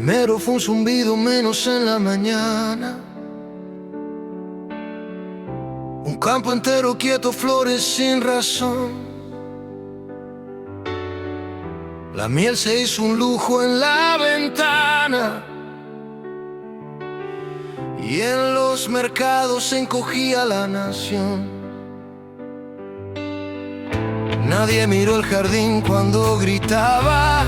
Primero fue un zumbido menos en la mañana, un campo entero quieto, flores sin razón. La miel se hizo un lujo en la ventana y en los mercados se encogía la nación. Nadie miró el jardín cuando gritaba,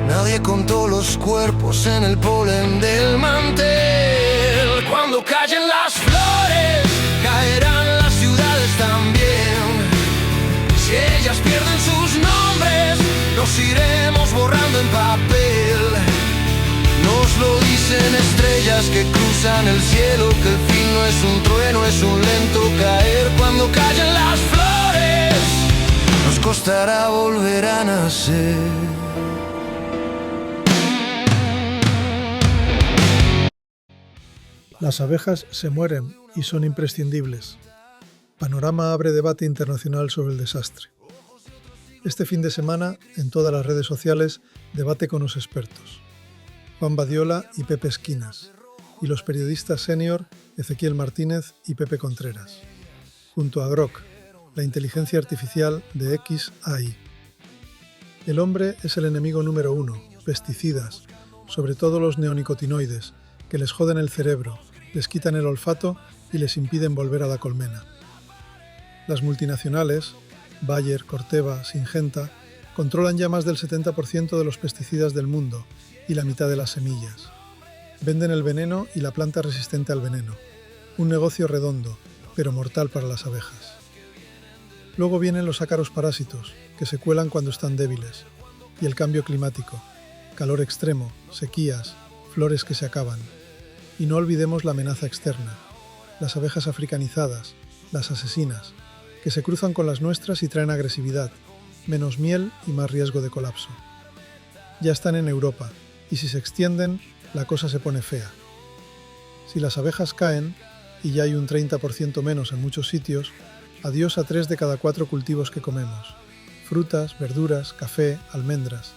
nadie contó los cuerpos en el polen del mantel. Cuando callen las flores, caerán las ciudades también. Si ellas pierden sus nombres, nos iremos borrando en papel. Nos lo dicen estrellas que cruzan el cielo, que el fin no es un trueno, es un lento caer. Cuando callen las flores, nos costará volver a nacer. Las abejas se mueren y son imprescindibles. Panorama abre debate internacional sobre el desastre. Este fin de semana, en todas las redes sociales, debate con los expertos. Juan Badiola y Pepe Esquinas, y los periodistas senior Ezequiel Martínez y Pepe Contreras, junto a Grok, la inteligencia artificial de XAI. El hombre es el enemigo número 1, pesticidas, sobre todo los neonicotinoides, que les joden el cerebro, les quitan el olfato y les impiden volver a la colmena. Las multinacionales, Bayer, Corteva, Syngenta, controlan ya más del 70% de los pesticidas del mundo y la mitad de las semillas. Venden el veneno y la planta resistente al veneno. Un negocio redondo, pero mortal para las abejas. Luego vienen los ácaros parásitos, que se cuelan cuando están débiles, y el cambio climático, calor extremo, sequías, flores que se acaban. Y no olvidemos la amenaza externa, las abejas africanizadas, las asesinas, que se cruzan con las nuestras y traen agresividad, menos miel y más riesgo de colapso. Ya están en Europa, y si se extienden, la cosa se pone fea. Si las abejas caen, y ya hay un 30% menos en muchos sitios, adiós a 3 de cada 4 cultivos que comemos. Frutas, verduras, café, almendras.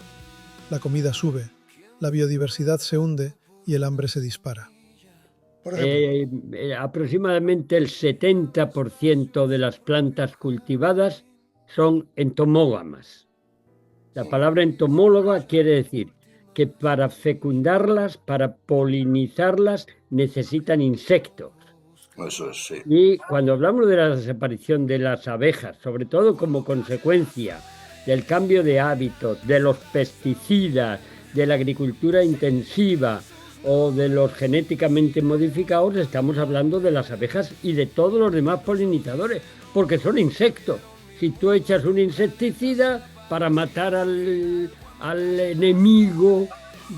La comida sube, la biodiversidad se hunde y el hambre se dispara. Aproximadamente el 70% de las plantas cultivadas son entomógamas. La palabra entomóloga quiere decir que para fecundarlas, para polinizarlas, necesitan insectos. Eso es, sí. Y cuando hablamos de la desaparición de las abejas, sobre todo como consecuencia del cambio de hábitos, de los pesticidas, de la agricultura intensiva o de los genéticamente modificados, estamos hablando de las abejas y de todos los demás polinizadores, porque son insectos. Si tú echas un insecticida para matar al enemigo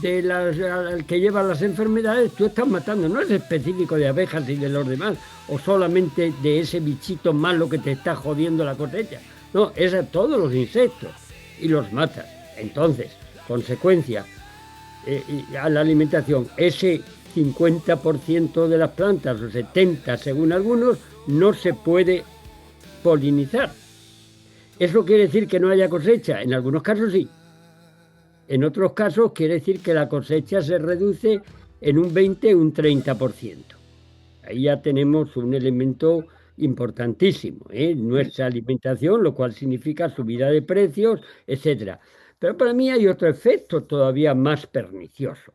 al que lleva las enfermedades, tú estás matando, no es específico de abejas y de los demás, o solamente de ese bichito malo que te está jodiendo la cosecha. No, es a todos los insectos y los matas. Entonces, consecuencia, a la alimentación, ese 50% de las plantas, o 70% según algunos, no se puede polinizar. ¿Eso quiere decir que no haya cosecha? En algunos casos sí. En otros casos quiere decir que la cosecha se reduce en un 20 o un 30%. Ahí ya tenemos un elemento importantísimo, nuestra alimentación, lo cual significa subida de precios, etcétera. Pero para mí hay otro efecto todavía más pernicioso,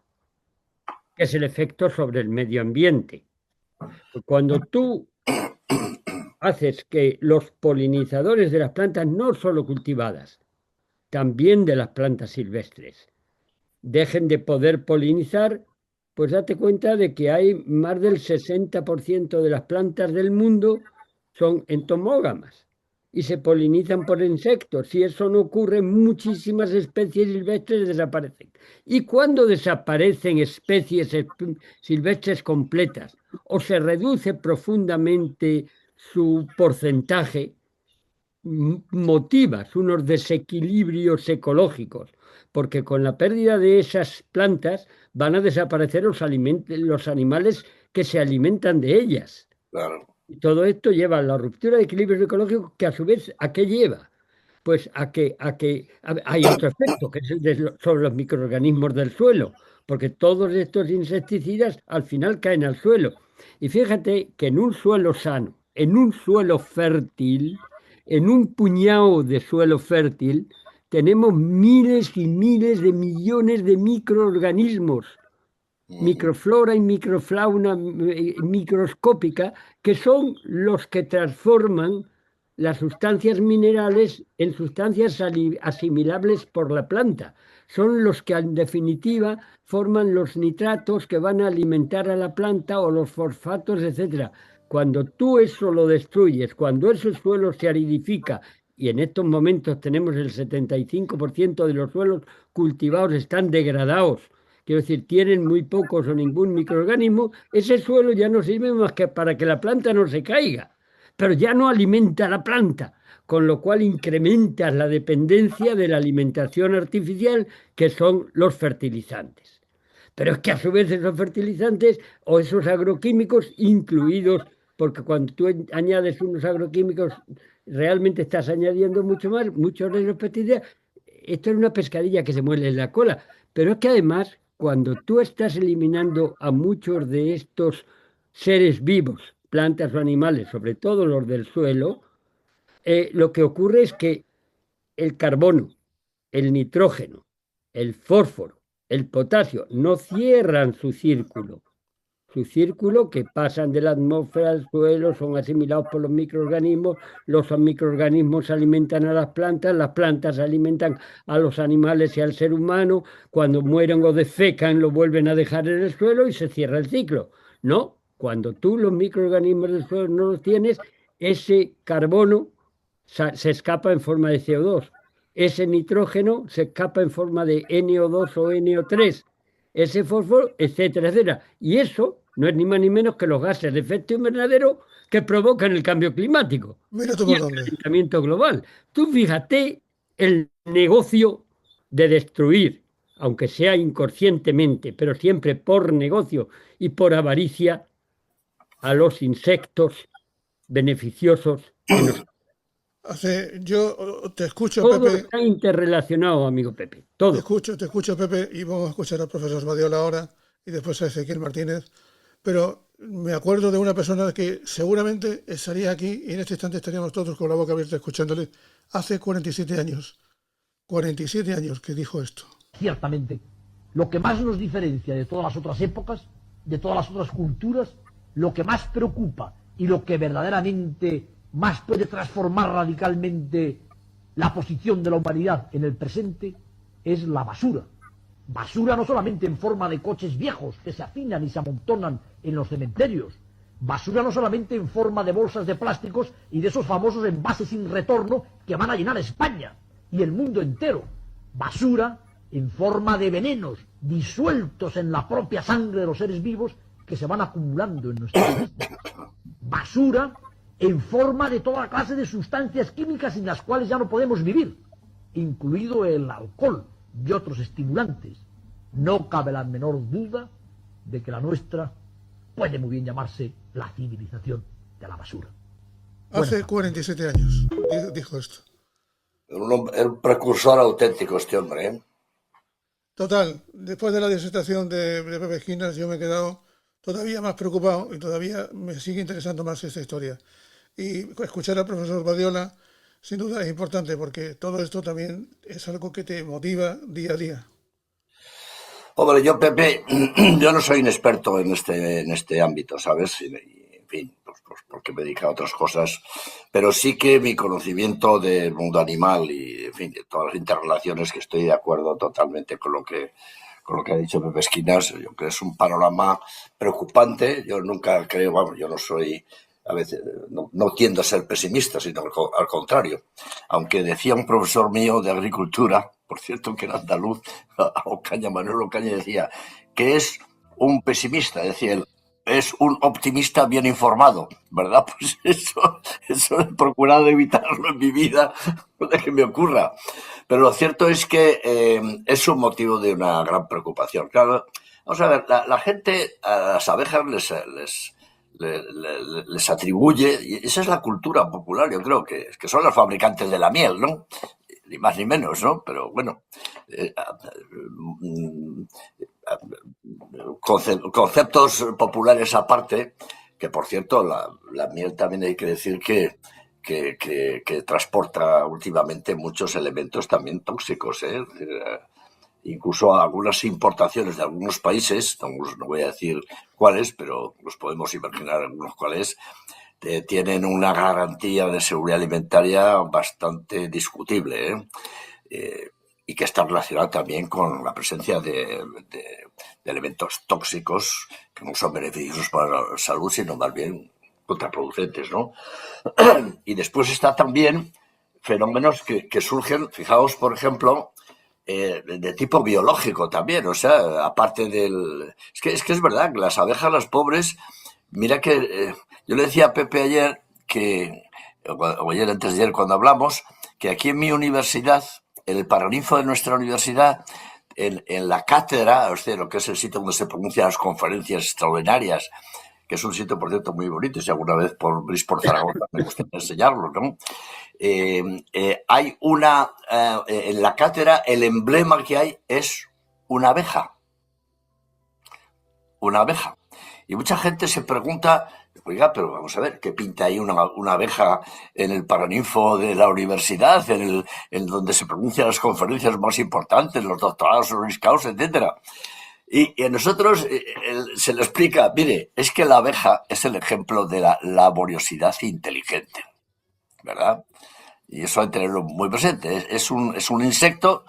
que es el efecto sobre el medio ambiente. Cuando tú haces que los polinizadores de las plantas, no solo cultivadas, también de las plantas silvestres, dejen de poder polinizar, pues date cuenta de que hay más del 60% de las plantas del mundo son entomógamas y se polinizan por insectos. Si eso no ocurre, muchísimas especies silvestres desaparecen. Y cuando desaparecen especies silvestres completas o se reduce profundamente su porcentaje, motivas unos desequilibrios ecológicos, porque con la pérdida de esas plantas van a desaparecer los animales que se alimentan de ellas. Claro. Y todo esto lleva a la ruptura de equilibrios ecológicos, que a su vez, ¿a qué lleva? Pues hay otro efecto, que es sobre los microorganismos del suelo, porque todos estos insecticidas al final caen al suelo. Y fíjate que en un suelo sano, en un suelo fértil, en un puñado de suelo fértil, tenemos miles y miles de millones de microorganismos, Ujú. microflora y microfauna microscópica, que son los que transforman las sustancias minerales en sustancias asimilables por la planta. Son los que en definitiva forman los nitratos que van a alimentar a la planta o los fosfatos, etcétera. Cuando tú eso lo destruyes, cuando ese suelo se aridifica, y en estos momentos tenemos el 75% de los suelos cultivados están degradados, quiero decir, tienen muy pocos o ningún microorganismo, ese suelo ya no sirve más que para que la planta no se caiga, pero ya no alimenta a la planta, con lo cual incrementas la dependencia de la alimentación artificial, que son los fertilizantes. Pero es que a su vez esos fertilizantes o esos agroquímicos incluidos, porque cuando tú añades unos agroquímicos, realmente estás añadiendo mucho más, muchos de esos pesticidas. Esto es una pescadilla que se muele en la cola. Pero es que además, cuando tú estás eliminando a muchos de estos seres vivos, plantas o animales, sobre todo los del suelo, lo que ocurre es que el carbono, el nitrógeno, el fósforo, el potasio no cierran su círculo que pasan de la atmósfera al suelo, son asimilados por los microorganismos alimentan a las plantas alimentan a los animales y al ser humano, cuando mueren o defecan lo vuelven a dejar en el suelo y se cierra el ciclo. No, cuando tú los microorganismos del suelo no los tienes, ese carbono se escapa en forma de CO2. Ese nitrógeno se escapa en forma de NO2 o NO3, ese fósforo, etcétera, etcétera. Y eso no es ni más ni menos que los gases de efecto invernadero que provocan el cambio climático Mira tú y por el dónde. calentamiento global. Tú fíjate el negocio de destruir, aunque sea inconscientemente, pero siempre por negocio y por avaricia, a los insectos beneficiosos que nos... Yo te escucho, Todo Pepe, está interrelacionado, amigo Pepe, todo. te escucho, Pepe, y vamos a escuchar al profesor Badiola ahora y después a Ezequiel Martínez. Pero me acuerdo de una persona que seguramente estaría aquí y en este instante estaríamos todos con la boca abierta escuchándole hace 47 años. 47 años que dijo esto. Ciertamente, lo que más nos diferencia de todas las otras épocas, de todas las otras culturas, lo que más preocupa y lo que verdaderamente más puede transformar radicalmente la posición de la humanidad en el presente es la basura. Basura no solamente en forma de coches viejos que se afinan y se amontonan en los cementerios. Basura no solamente en forma de bolsas de plásticos y de esos famosos envases sin retorno que van a llenar España y el mundo entero. Basura en forma de venenos disueltos en la propia sangre de los seres vivos que se van acumulando en nuestro sistema. Basura en forma de toda clase de sustancias químicas sin las cuales ya no podemos vivir, incluido el alcohol y otros estimulantes. No cabe la menor duda de que la nuestra puede muy bien llamarse la civilización de la basura. Hace 47 años dijo esto. Era un precursor auténtico este hombre, ¿eh? Total, después de la disertación de Pepe Esquinas, yo me he quedado todavía más preocupado y todavía me sigue interesando más esta historia. Y escuchar al profesor Badiola, sin duda es importante porque todo esto también es algo que te motiva día a día. Hombre, yo, Pepe, yo no soy un experto en este ámbito, ¿sabes? En fin, pues porque me dedico a otras cosas, pero sí que mi conocimiento del mundo animal y, en fin, de todas las interrelaciones, que estoy de acuerdo totalmente con lo que ha dicho Pepe Esquinas. Yo creo que es un panorama preocupante. Yo nunca creo, vamos, yo no soy, a veces, no tiendo a ser pesimista, sino al contrario. Aunque decía un profesor mío de agricultura, por cierto, que era andaluz, Manuel Ocaña, decía que es un pesimista, decía él, es un optimista bien informado, ¿verdad? Pues eso he procurado evitarlo en mi vida, no de que me ocurra. Pero lo cierto es que es un motivo de una gran preocupación. Claro, vamos a ver, la gente, a las abejas les atribuye, y esa es la cultura popular, yo creo que son los fabricantes de la miel, ¿no? Ni más ni menos, ¿no? Pero bueno, conceptos populares aparte, que por cierto, la miel también hay que decir que transporta últimamente muchos elementos también tóxicos, ¿eh? Incluso algunas importaciones de algunos países, no voy a decir cuáles, pero nos podemos imaginar algunos cuáles, tienen una garantía de seguridad alimentaria bastante discutible, y que está relacionada también con la presencia de elementos tóxicos que no son beneficiosos para la salud, sino más bien contraproducentes, ¿no? Y después está también fenómenos que surgen, fijaos, por ejemplo, de tipo biológico también, o sea, aparte del... Es que es verdad que las abejas, las pobres, mira que yo le decía a Pepe ayer, o ayer antes de ayer cuando hablamos, que aquí en mi universidad, en el Paraninfo de nuestra universidad, en la cátedra, o sea, lo que es el sitio donde se pronuncian las conferencias extraordinarias, que es un sitio, por cierto, muy bonito, si alguna vez venís por Zaragoza me gustaría enseñarlo, ¿no? Hay en la cátedra, el emblema que hay es una abeja. Una abeja. Y mucha gente se pregunta, oiga, pero vamos a ver, ¿qué pinta ahí una abeja en el Paraninfo de la universidad, en donde se pronuncian las conferencias más importantes, los doctorados honoris causa, etcétera? Y a nosotros se le explica, mire, es que la abeja es el ejemplo de la laboriosidad inteligente, ¿verdad? Y eso hay que tenerlo muy presente. Es un insecto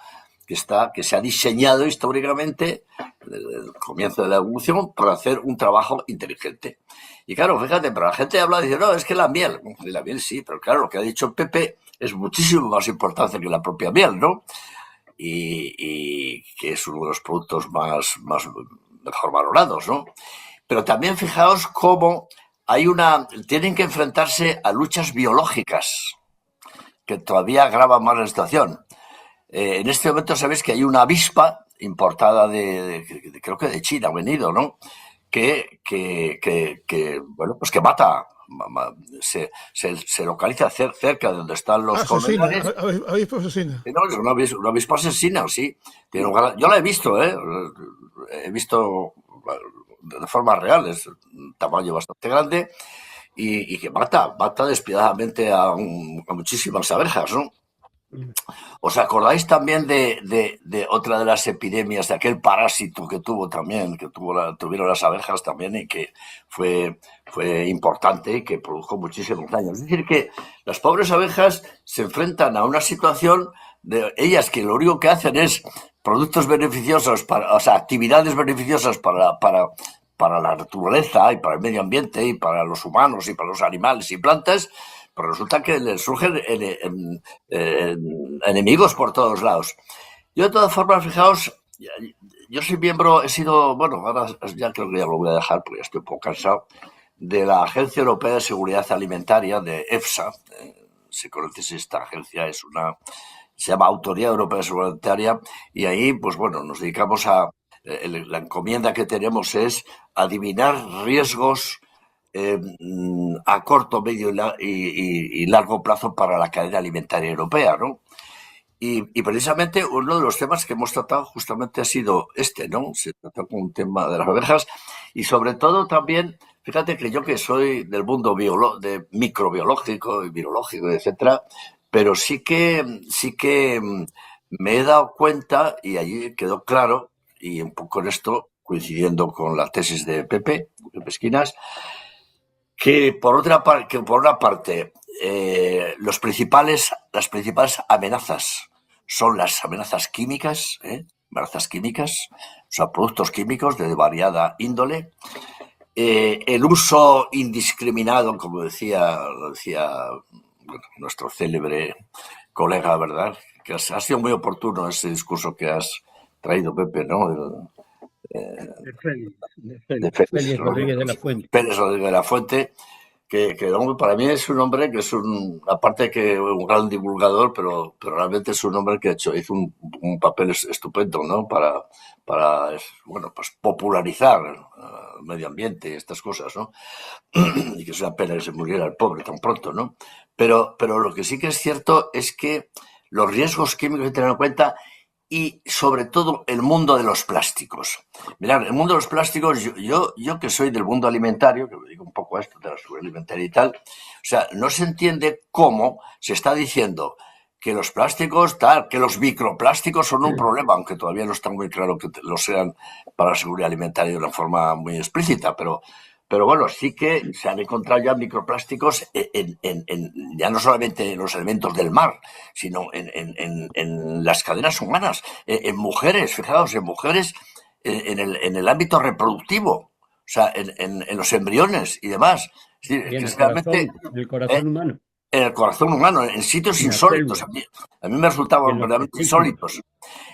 que se ha diseñado históricamente desde el comienzo de la evolución para hacer un trabajo inteligente. Y claro, fíjate, pero la gente habla y dice, no, es que la miel sí, pero claro, lo que ha dicho Pepe es muchísimo más importante que la propia miel, ¿no? Y que es uno de los productos mejor valorados, ¿no? Pero también fijaos cómo tienen que enfrentarse a luchas biológicas que todavía agravan más la situación. En este momento sabéis que hay una avispa importada creo que de China ha venido, ¿no? Que bueno, pues que mata, se localiza cerca de donde están los colmenares. Avispa asesina. No, es una avispa asesina, sí. Yo la he visto, he visto de forma real, es un tamaño bastante grande y que mata despiadadamente a muchísimas abejas, ¿no? ¿Os acordáis también de otra de las epidemias, de aquel parásito que tuvieron las abejas también y que fue importante y que produjo muchísimos daños? Es decir, que las pobres abejas se enfrentan a una situación de ellas que lo único que hacen es productos beneficiosos, actividades beneficiosas para la naturaleza y para el medio ambiente y para los humanos y para los animales y plantas, pero resulta que les surgen enemigos por todos lados. Yo, de todas formas, fijaos, yo soy miembro, bueno, ahora ya creo que ya lo voy a dejar porque ya estoy un poco cansado, de la Agencia Europea de Seguridad Alimentaria, de EFSA. Si conoces esta agencia, se llama Autoridad Europea de Seguridad Alimentaria, y ahí, pues bueno, nos dedicamos la encomienda que tenemos es adivinar riesgos a corto, medio y largo plazo para la cadena alimentaria europea, ¿no? Y precisamente uno de los temas que hemos tratado justamente ha sido ¿no? Se trató con un tema de las abejas y sobre todo también, fíjate que yo que soy del mundo de microbiológico y virológico, etcétera, pero sí que me he dado cuenta y allí quedó claro, y un poco en esto coincidiendo con la tesis de Pepe Esquinas, que por una parte las principales amenazas son las amenazas químicas, o sea, productos químicos de variada índole, el uso indiscriminado, como decía bueno, nuestro célebre colega, ¿verdad? Que ha sido muy oportuno ese discurso que has traído, Pepe, ¿no? Félix Rodríguez de la Fuente. Pérez Rodríguez de la Fuente, que para mí es un hombre que es aparte que un gran divulgador, pero realmente es un hombre que hizo un papel estupendo, ¿no? Para bueno, pues popularizar medio ambiente y estas cosas, ¿no? Y que es una pena que se muriera el pobre tan pronto, ¿no? Pero lo que sí que es cierto es que los riesgos químicos hay que tener en cuenta y sobre todo el mundo de los plásticos. Mirad, el mundo de los plásticos, yo que soy del mundo alimentario, que me dedico un poco a esto de la seguridad alimentaria y tal, o sea, no se entiende cómo se está diciendo que los plásticos, tal, que los microplásticos son un problema, aunque todavía no está muy claro que lo sean para la seguridad alimentaria de una forma muy explícita, pero bueno, sí que se han encontrado ya microplásticos ya no solamente en los elementos del mar, sino en las cadenas humanas, en mujeres, fijaos, en mujeres, en el ámbito reproductivo, o sea, en los embriones y demás. Es decir, Y en que realmente el corazón humano, en el corazón humano, en sitios en la insólitos. célula, A mí me y resultaban en los verdaderamente testículos. insólitos.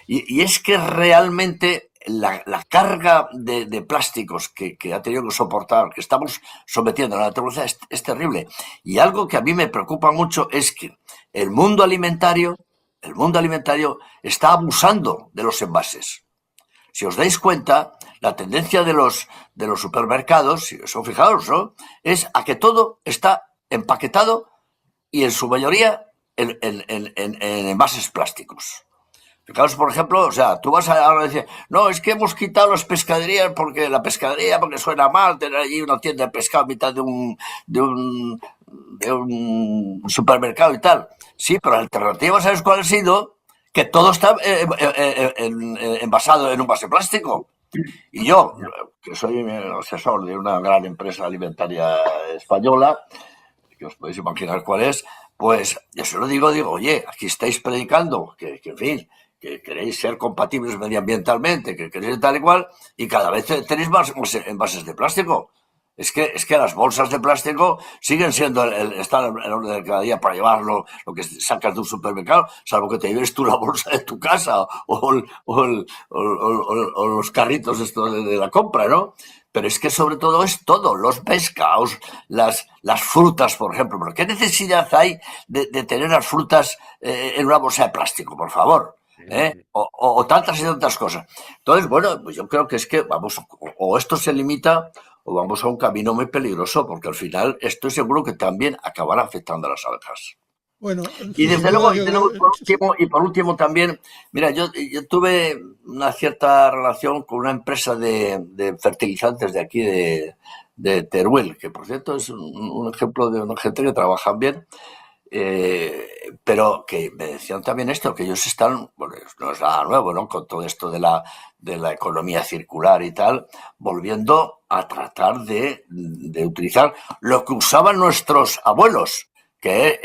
Y es que realmente la carga de plásticos que ha tenido que soportar, que estamos sometiendo a la naturaleza, es terrible. Y algo que a mí me preocupa mucho es que el mundo alimentario está abusando de los envases. Si os dais cuenta, la tendencia de los supermercados, si os fijaos, ¿no?, es a que todo está empaquetado y en su mayoría en envases plásticos. Fijaos, por ejemplo, o sea, tú vas ahora a decir, no, es que hemos quitado las pescaderías porque suena mal tener allí una tienda de pescado a mitad de un supermercado y tal. Sí, pero la alternativa, ¿sabes cuál ha sido? Que todo está envasado en un envase plástico. Y yo, que soy asesor de una gran empresa alimentaria española, que os podéis imaginar cuál es, pues yo se lo digo, oye, aquí estáis predicando que en fin, que queréis ser compatibles medioambientalmente, que queréis tal y cual, y cada vez tenéis más envases de plástico. Es que las bolsas de plástico siguen siendo están en orden de cada día para llevarlo, lo que sacas de un supermercado, salvo que te lleves tú la bolsa de tu casa o los carritos estos de la compra, ¿no? Pero es que sobre todo es todo, los pescados, las frutas, por ejemplo. ¿Pero qué necesidad hay de tener las frutas en una bolsa de plástico, por favor? O tantas y tantas cosas. Entonces, bueno, pues yo creo que es que vamos, o esto se limita o vamos a un camino muy peligroso, porque al final estoy seguro que también acabará afectando a las abejas. Bueno, Y desde sin duda luego, por último también, mira, yo tuve una cierta relación con una empresa de fertilizantes de aquí, de Teruel, que por cierto es un ejemplo de una gente que trabajan bien, pero que me decían también esto, que ellos están, bueno, no es nada nuevo, ¿no?, con todo esto de la economía circular y tal, volviendo a tratar de utilizar lo que usaban nuestros abuelos, que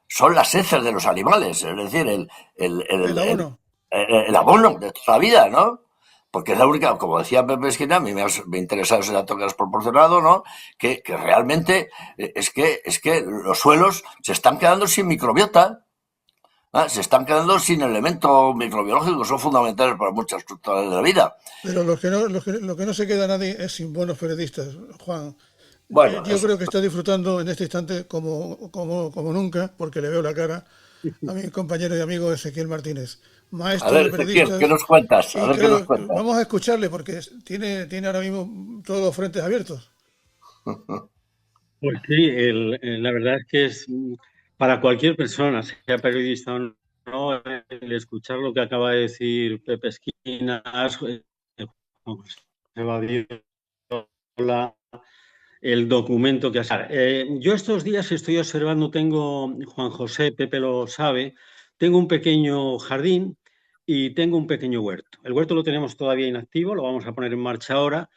son las heces de los animales, es decir, el abono. el abono de toda la vida, ¿no? Porque es la única, como decía Pepe Esquina, a mí me interesa ese dato que has proporcionado, ¿no?, que realmente es que los suelos se están quedando sin microbiota, ¿eh? Se están quedando sin elementos microbiológicos, son fundamentales para muchas estructuras de la vida. Pero lo que no se queda nadie es sin buenos periodistas, Juan. Bueno, Yo creo que está disfrutando en este instante como nunca, porque le veo la cara a mi compañero y amigo Ezequiel Martínez, a maestro ver, de Ezequiel, periodistas. ¿qué nos cuentas? A Y ver qué nos creo que cuentas. vamos a escucharle porque tiene ahora mismo todos los frentes abiertos. Pues sí, la verdad es que es para cualquier persona, sea periodista o no, el escuchar lo que acaba de decir Pepe Esquinas, Juan José Badiola, el documento que hace. Yo estos días estoy observando, Juan José, Pepe lo sabe, tengo un pequeño jardín y tengo un pequeño huerto. El huerto lo tenemos todavía inactivo, lo vamos a poner en marcha ahora.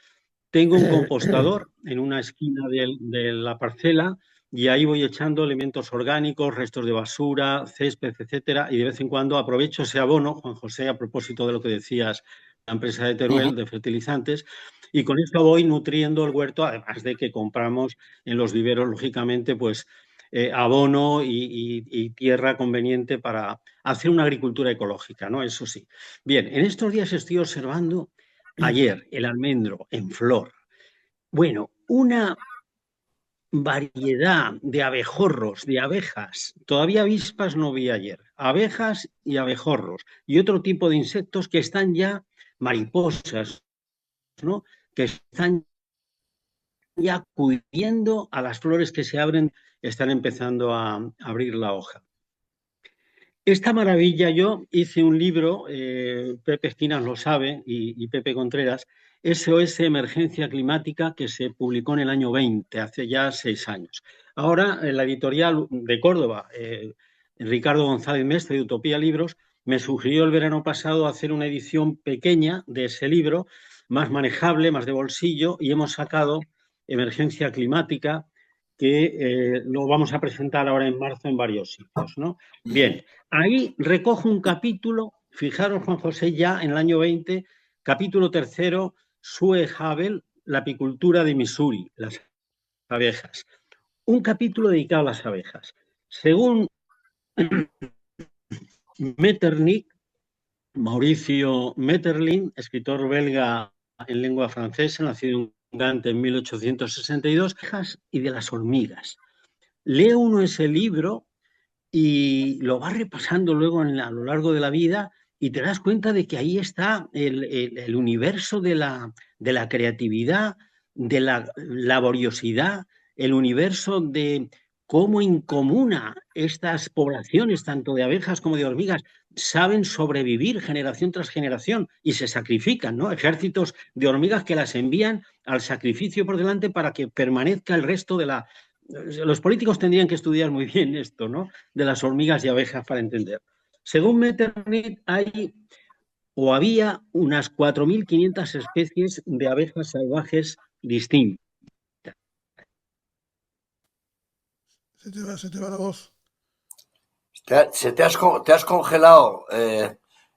Tengo un compostador en una esquina de la parcela y ahí voy echando elementos orgánicos, restos de basura, césped, etcétera, y de vez en cuando aprovecho ese abono, Juan José, a propósito de lo que decías, la empresa de Teruel, de fertilizantes, y con esto voy nutriendo el huerto, además de que compramos en los viveros, lógicamente, pues abono y tierra conveniente para hacer una agricultura ecológica, ¿no? Eso sí. Bien, en estos días estoy observando ayer el almendro en flor. Bueno, una variedad de abejorros, de abejas. Todavía avispas no vi ayer. Abejas y abejorros. Y otro tipo de insectos que están ya, mariposas, ¿no?, que están ya acudiendo a las flores que se abren, están empezando a abrir la hoja. Esta maravilla, yo hice un libro, Pepe Esquinas lo sabe y Pepe Contreras, SOS Emergencia Climática, que se publicó en el año 20, hace ya 6 años. Ahora, en la editorial de Córdoba, Ricardo González Mestre, de Utopía Libros, me sugirió el verano pasado hacer una edición pequeña de ese libro, más manejable, más de bolsillo, y hemos sacado Emergencia Climática, que lo vamos a presentar ahora en marzo en varios sitios, ¿no? Bien, ahí recojo un capítulo, fijaros, Juan José, ya en el año 20, capítulo 3, Sue Havel, la apicultura de Missouri, las abejas. Un capítulo dedicado a las abejas. Según Metternich, Mauricio Maeterlinck, escritor belga en lengua francesa, nacido en Gante en 1862, y de las hormigas. Lee uno ese libro y lo vas repasando luego a lo largo de la vida y te das cuenta de que ahí está el universo de la creatividad, de la laboriosidad, el universo de cómo incomuna estas poblaciones, tanto de abejas como de hormigas, saben sobrevivir generación tras generación y se sacrifican, ¿no? Ejércitos de hormigas que las envían al sacrificio por delante para que permanezca el resto de la... Los políticos tendrían que estudiar muy bien esto, ¿no? De las hormigas y abejas para entender. Según Metternich, hay o había unas 4.500 especies de abejas salvajes distintas. Se te va la voz. Te has congelado,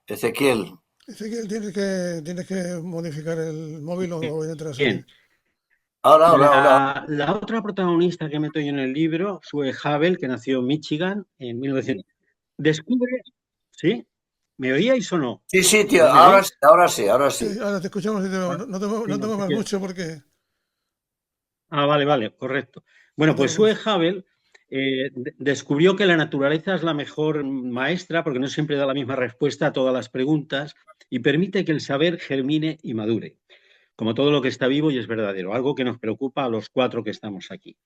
Ezequiel. Ezequiel, tienes que modificar el móvil o entras Bien. en... Ahora. La otra protagonista que meto yo en el libro, Sue Havel, que nació en Michigan en 1900, descubre, ¿sí? ¿Me oíais o no? Sí, tío, ahora sí. Sí, ahora te escuchamos y no te muevas mucho porque... Vale, correcto. Bueno, pues Sue Havel descubrió que la naturaleza es la mejor maestra porque no siempre da la misma respuesta a todas las preguntas y permite que el saber germine y madure, como todo lo que está vivo y es verdadero, algo que nos preocupa a los 4 que estamos aquí.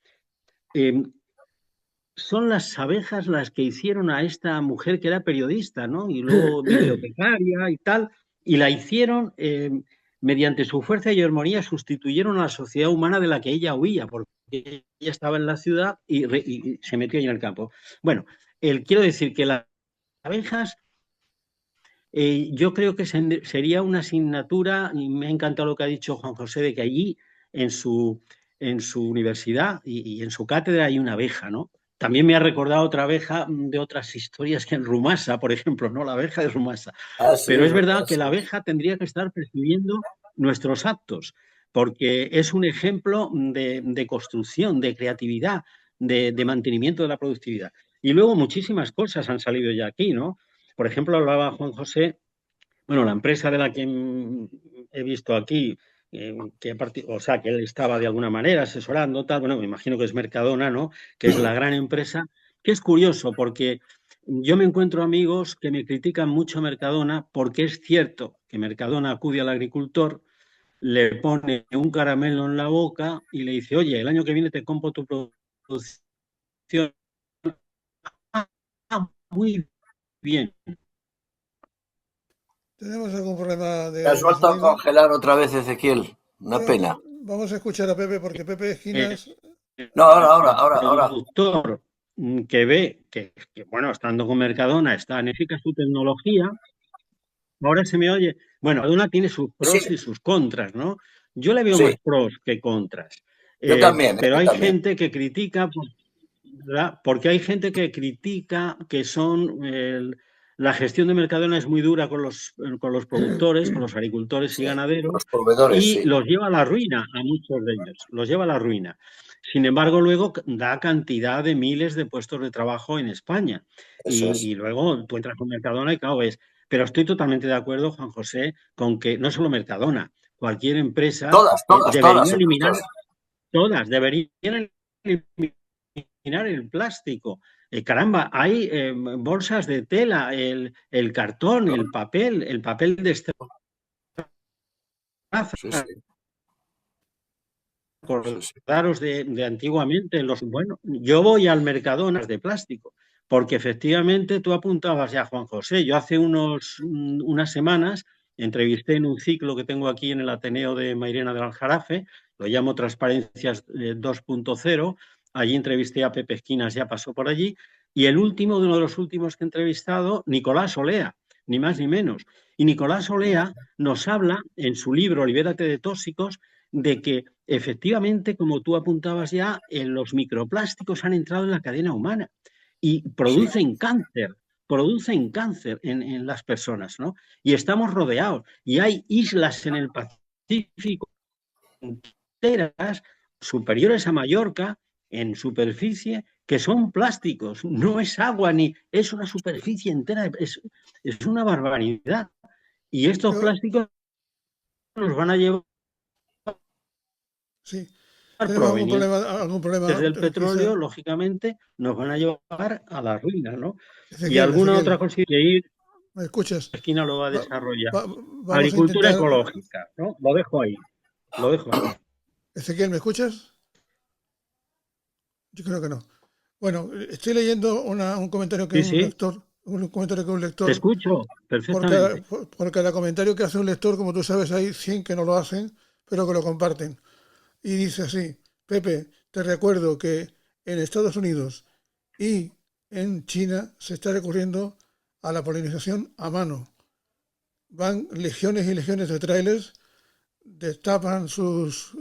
Son las abejas las que hicieron a esta mujer que era periodista, ¿no? Y luego bibliotecaria y tal, y la hicieron, mediante su fuerza y armonía, sustituyeron a la sociedad humana de la que ella huía, porque ella estaba en la ciudad y se metió ahí en el campo. Bueno, quiero decir que las abejas, yo creo que sería una asignatura, y me ha encantado lo que ha dicho Juan José, de que allí, en su universidad y en su cátedra hay una abeja, ¿no? También me ha recordado otra abeja de otras historias que en Rumasa, por ejemplo, ¿no? La abeja de Rumasa. Sí, pero es verdad que la abeja tendría que estar percibiendo nuestros actos, porque es un ejemplo de construcción, de creatividad, de mantenimiento de la productividad. Y luego muchísimas cosas han salido ya aquí, ¿no? Por ejemplo, hablaba Juan José, bueno, la empresa de la que he visto aquí, que él estaba de alguna manera asesorando, tal, bueno, me imagino que es Mercadona, ¿no? Que es la gran empresa, que es curioso porque yo me encuentro amigos que me critican mucho Mercadona porque es cierto que Mercadona acude al agricultor, le pone un caramelo en la boca y le dice, oye, el año que viene te compro tu producción. Muy bien. Tenemos algún problema de... Te has vuelto a congelar otra vez, Ezequiel. Una pena. Vamos a escuchar a Pepe porque Pepe Esquinas... No, ahora. Productor que ve que, bueno, estando con Mercadona, está en su tecnología. Ahora se me oye. Bueno, Mercadona tiene sus pros y sus contras, ¿no? Yo le veo más pros que contras. Yo también. Pero hay gente que critica, ¿verdad? Porque hay gente que critica que la gestión de Mercadona es muy dura con los productores, con los agricultores y ganaderos, los proveedores, y los lleva a la ruina a muchos de ellos, los lleva a la ruina. Sin embargo, luego da cantidad de miles de puestos de trabajo en España. Y luego tú entras con Mercadona y claro, ves. Pero estoy totalmente de acuerdo, Juan José, con que no solo Mercadona, cualquier empresa debería eliminar el plástico. Caramba, hay bolsas de tela, el cartón, el papel de estraza. acordaros de antiguamente, bueno, yo voy al Mercadona de plástico, porque efectivamente tú apuntabas ya, Juan José, yo hace unas semanas entrevisté en un ciclo que tengo aquí en el Ateneo de Mairena del Aljarafe, lo llamo Transparencias 2.0, allí entrevisté a Pepe Esquinas, ya pasó por allí, y uno de los últimos que he entrevistado, Nicolás Olea, ni más ni menos. Y Nicolás Olea nos habla en su libro Libérate de tóxicos de que efectivamente, como tú apuntabas ya, los microplásticos han entrado en la cadena humana y producen cáncer en las personas, ¿no? Y estamos rodeados. Y hay islas en el Pacífico enteras superiores a Mallorca en superficie que son plásticos, no es agua ni es una superficie entera, es una barbaridad. Y estos plásticos nos van a llevar sí. Algún problema desde el petróleo, quizá, lógicamente, nos van a llevar a la ruina, ¿no? Ezequiel, Y alguna Ezequiel, otra cosa que ir, ¿me escuchas? Esquina lo va a desarrollar. Vamos a Agricultura intentar... ecológica, ¿no? Lo dejo ahí. Ezequiel, ¿me escuchas? Yo creo que no. Bueno, estoy leyendo un comentario que Sí. un comentario que un lector. Te escucho perfectamente. Por cada comentario que hace un lector, como tú sabes, hay 100 que no lo hacen, pero que lo comparten. Y dice así: Pepe, te recuerdo que en Estados Unidos y en China se está recurriendo a la polinización a mano. Van legiones y legiones de trailers, destapan sus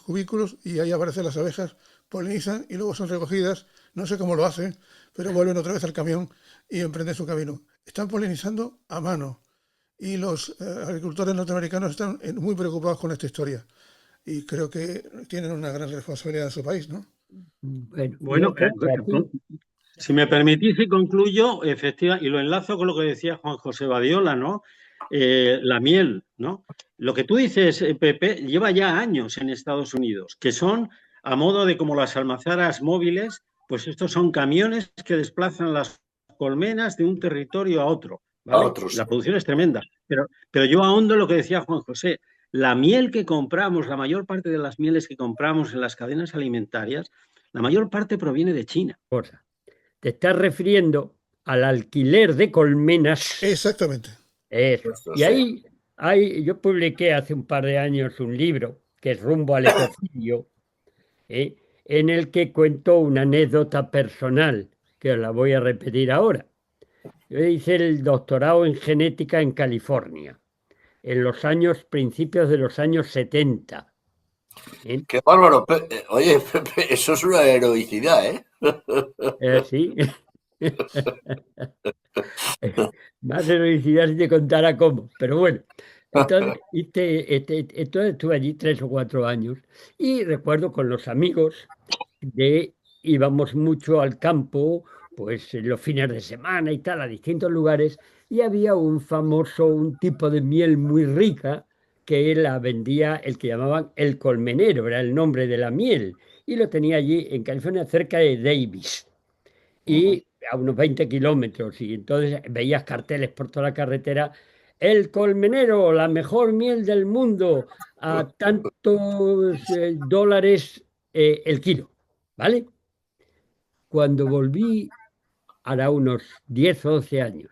cubículos y ahí aparecen las abejas, polinizan y luego son recogidas. No sé cómo lo hacen, pero vuelven otra vez al camión y emprenden su camino. Están polinizando a mano y los agricultores norteamericanos están muy preocupados con esta historia. Y creo que tienen una gran responsabilidad en su país, ¿no? Bueno, si me permitís y concluyo, efectivamente, y lo enlazo con lo que decía Juan José Badiola, ¿no? La miel, ¿no? Lo que tú dices, Pepe, lleva ya años en Estados Unidos, que son a modo de como las almazaras móviles, pues estos son camiones que desplazan las colmenas de un territorio a otro, ¿vale? A otros. La producción es tremenda, pero yo ahondo en lo que decía Juan José. La miel que compramos, la mayor parte de las mieles que compramos en las cadenas alimentarias, la mayor parte proviene de China. Te estás refiriendo al alquiler de colmenas. Exactamente. Eso. Y ahí yo publiqué hace un par de años un libro que es Rumbo al ecocidio, en el que cuento una anécdota personal, que os la voy a repetir ahora. Yo hice el doctorado en genética en California, en los principios de los años 70. Qué bárbaro. Oye, Pepe, eso es una heroicidad, ¿eh? Sí. Más heroicidad si te contara cómo, pero bueno. Entonces estuve allí 3 o 4 años y recuerdo con los amigos íbamos mucho al campo, pues los fines de semana y tal, a distintos lugares, y había un tipo de miel muy rica que la vendía el que llamaban el colmenero, era el nombre de la miel, y lo tenía allí en California cerca de Davis, y a unos 20 kilómetros, y entonces veías carteles por toda la carretera: el colmenero, la mejor miel del mundo, a tantos dólares el kilo, ¿vale? Cuando volví, hará unos 10 o 11 años,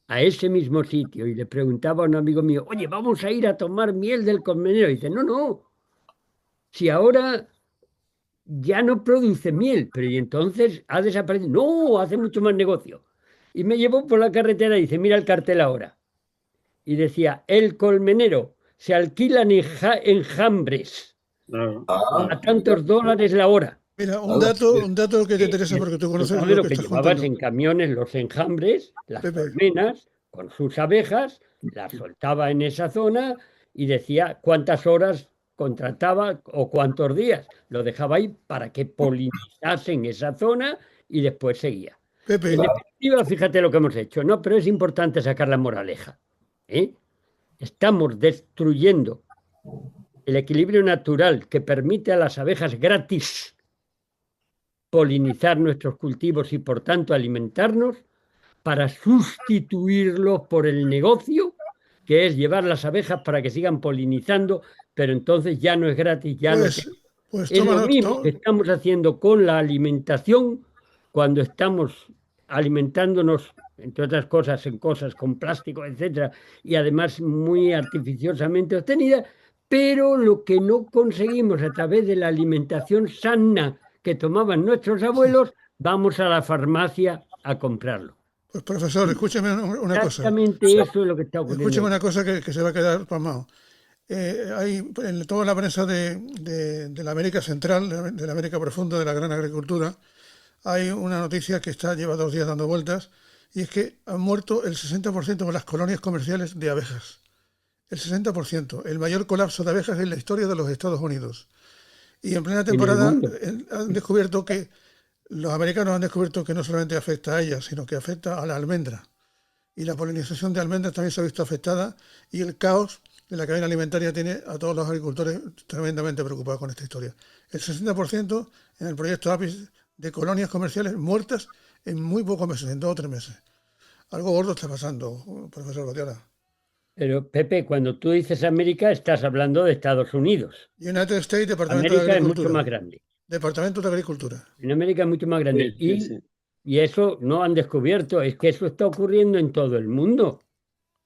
a ese mismo sitio y le preguntaba a un amigo mío: oye, vamos a ir a tomar miel del colmenero. Y dice: no, si ahora ya no produce miel, pero y entonces ha desaparecido. No, hace mucho más negocio. Y me llevó por la carretera y dice: mira el cartel ahora. Y decía: el colmenero, se alquilan enjambres a tantos dólares la hora. Mira, un dato que te interesa porque tú conoces lo que llevabas en camiones los enjambres, las colmenas, con sus abejas, las soltaba en esa zona y decía cuántas horas contrataba o cuántos días. Lo dejaba ahí para que polinizasen esa zona y después seguía. Pepe, En definitiva, fíjate lo que hemos hecho, ¿no? Pero es importante sacar la moraleja. Estamos destruyendo el equilibrio natural que permite a las abejas gratis polinizar nuestros cultivos y por tanto alimentarnos, para sustituirlos por el negocio, que es llevar las abejas para que sigan polinizando pero entonces ya no es gratis, ya no Pues, pues es toma lo mismo nota. que estamos haciendo con la alimentación cuando estamos alimentándonos, entre otras cosas, en cosas con plástico, etcétera, y además muy artificiosamente obtenida, pero lo que no conseguimos a través de la alimentación sana que tomaban nuestros abuelos, vamos a la farmacia a comprarlo. Pues profesor, escúcheme una cosa. Exactamente eso es lo que está ocurriendo Escúcheme una aquí. cosa que se va a quedar pasmado. Hay en toda la prensa de la América Central, de la América Profunda, de la gran agricultura, hay una noticia que lleva 2 días dando vueltas, y es que han muerto el 60% de las colonias comerciales de abejas. El 60%, el mayor colapso de abejas en la historia de los Estados Unidos. Y en plena En el temporada mundo. han descubierto que los americanos han descubierto que no solamente afecta a ellas, sino que afecta a la almendra. Y la polinización de almendras también se ha visto afectada, y el caos de la cadena alimentaria tiene a todos los agricultores tremendamente preocupados con esta historia. El 60% en el proyecto APIS de colonias comerciales muertas en muy pocos meses, en 2 o 3 meses. Algo gordo está pasando, profesor Batiola. Pero Pepe, cuando tú dices América, estás hablando de Estados Unidos. United States, Departamento de América es mucho Agricultura. más grande. Departamento de Agricultura. En América es mucho más grande. Sí, sí. Y eso no han descubierto, es que eso está ocurriendo en todo el mundo.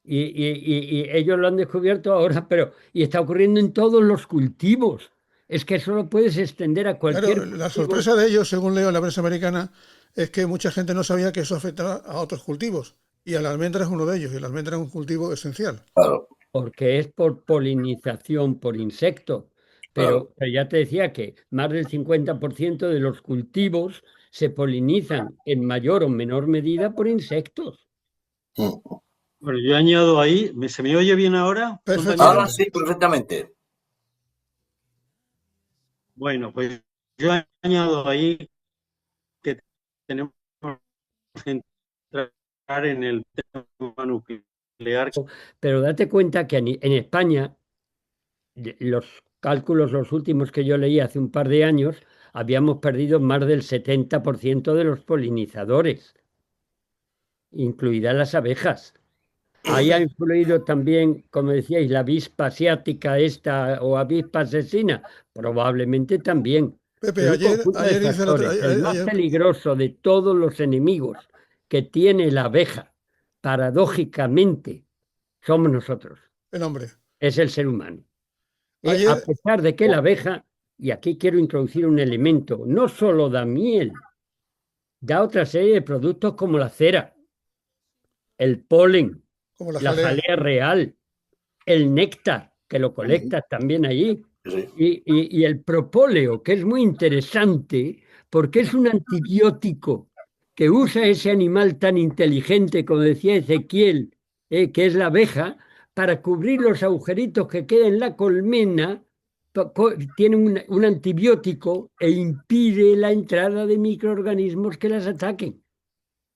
Y ellos lo han descubierto ahora, y está ocurriendo en todos los cultivos. Es que eso lo puedes extender a cualquier Claro, la cultivo. sorpresa de ellos, según leo en la prensa americana, es que mucha gente no sabía que eso afectaba a otros cultivos. Y a la almendra es uno de ellos, y la almendra es un cultivo esencial. Claro, Porque es por polinización, por insectos. claro. Pero ya te decía que más del 50% de los cultivos se polinizan en mayor o menor medida por insectos. Mm. Bueno, yo añado ahí, ¿se me oye bien ahora, Perfecto. compañero? Ahora sí, perfectamente. Bueno, pues yo añado ahí que tenemos que entrar en el tema nuclear. Pero date cuenta que en España, los cálculos, los últimos que yo leí hace un par de años, habíamos perdido más del 70% de los polinizadores, incluidas las abejas. Ahí ha influido también, como decíais, la avispa asiática esta o avispa asesina, probablemente también. Pepe, Es un conjunto de ayer hice el otro. factores. El más peligroso de todos los enemigos que tiene la abeja, paradójicamente, somos nosotros, el hombre. es el ser humano. A Ayer, pesar de que la abeja, y aquí quiero introducir un elemento, no solo da miel, da otra serie de productos como la cera, el polen, como la jalea real, el néctar, que lo colectas también allí, Sí. y el propóleo, que es muy interesante porque es un antibiótico que usa ese animal tan inteligente, como decía Ezequiel, que es la abeja, para cubrir los agujeritos que queda en la colmena. Tiene un antibiótico e impide la entrada de microorganismos que las ataquen.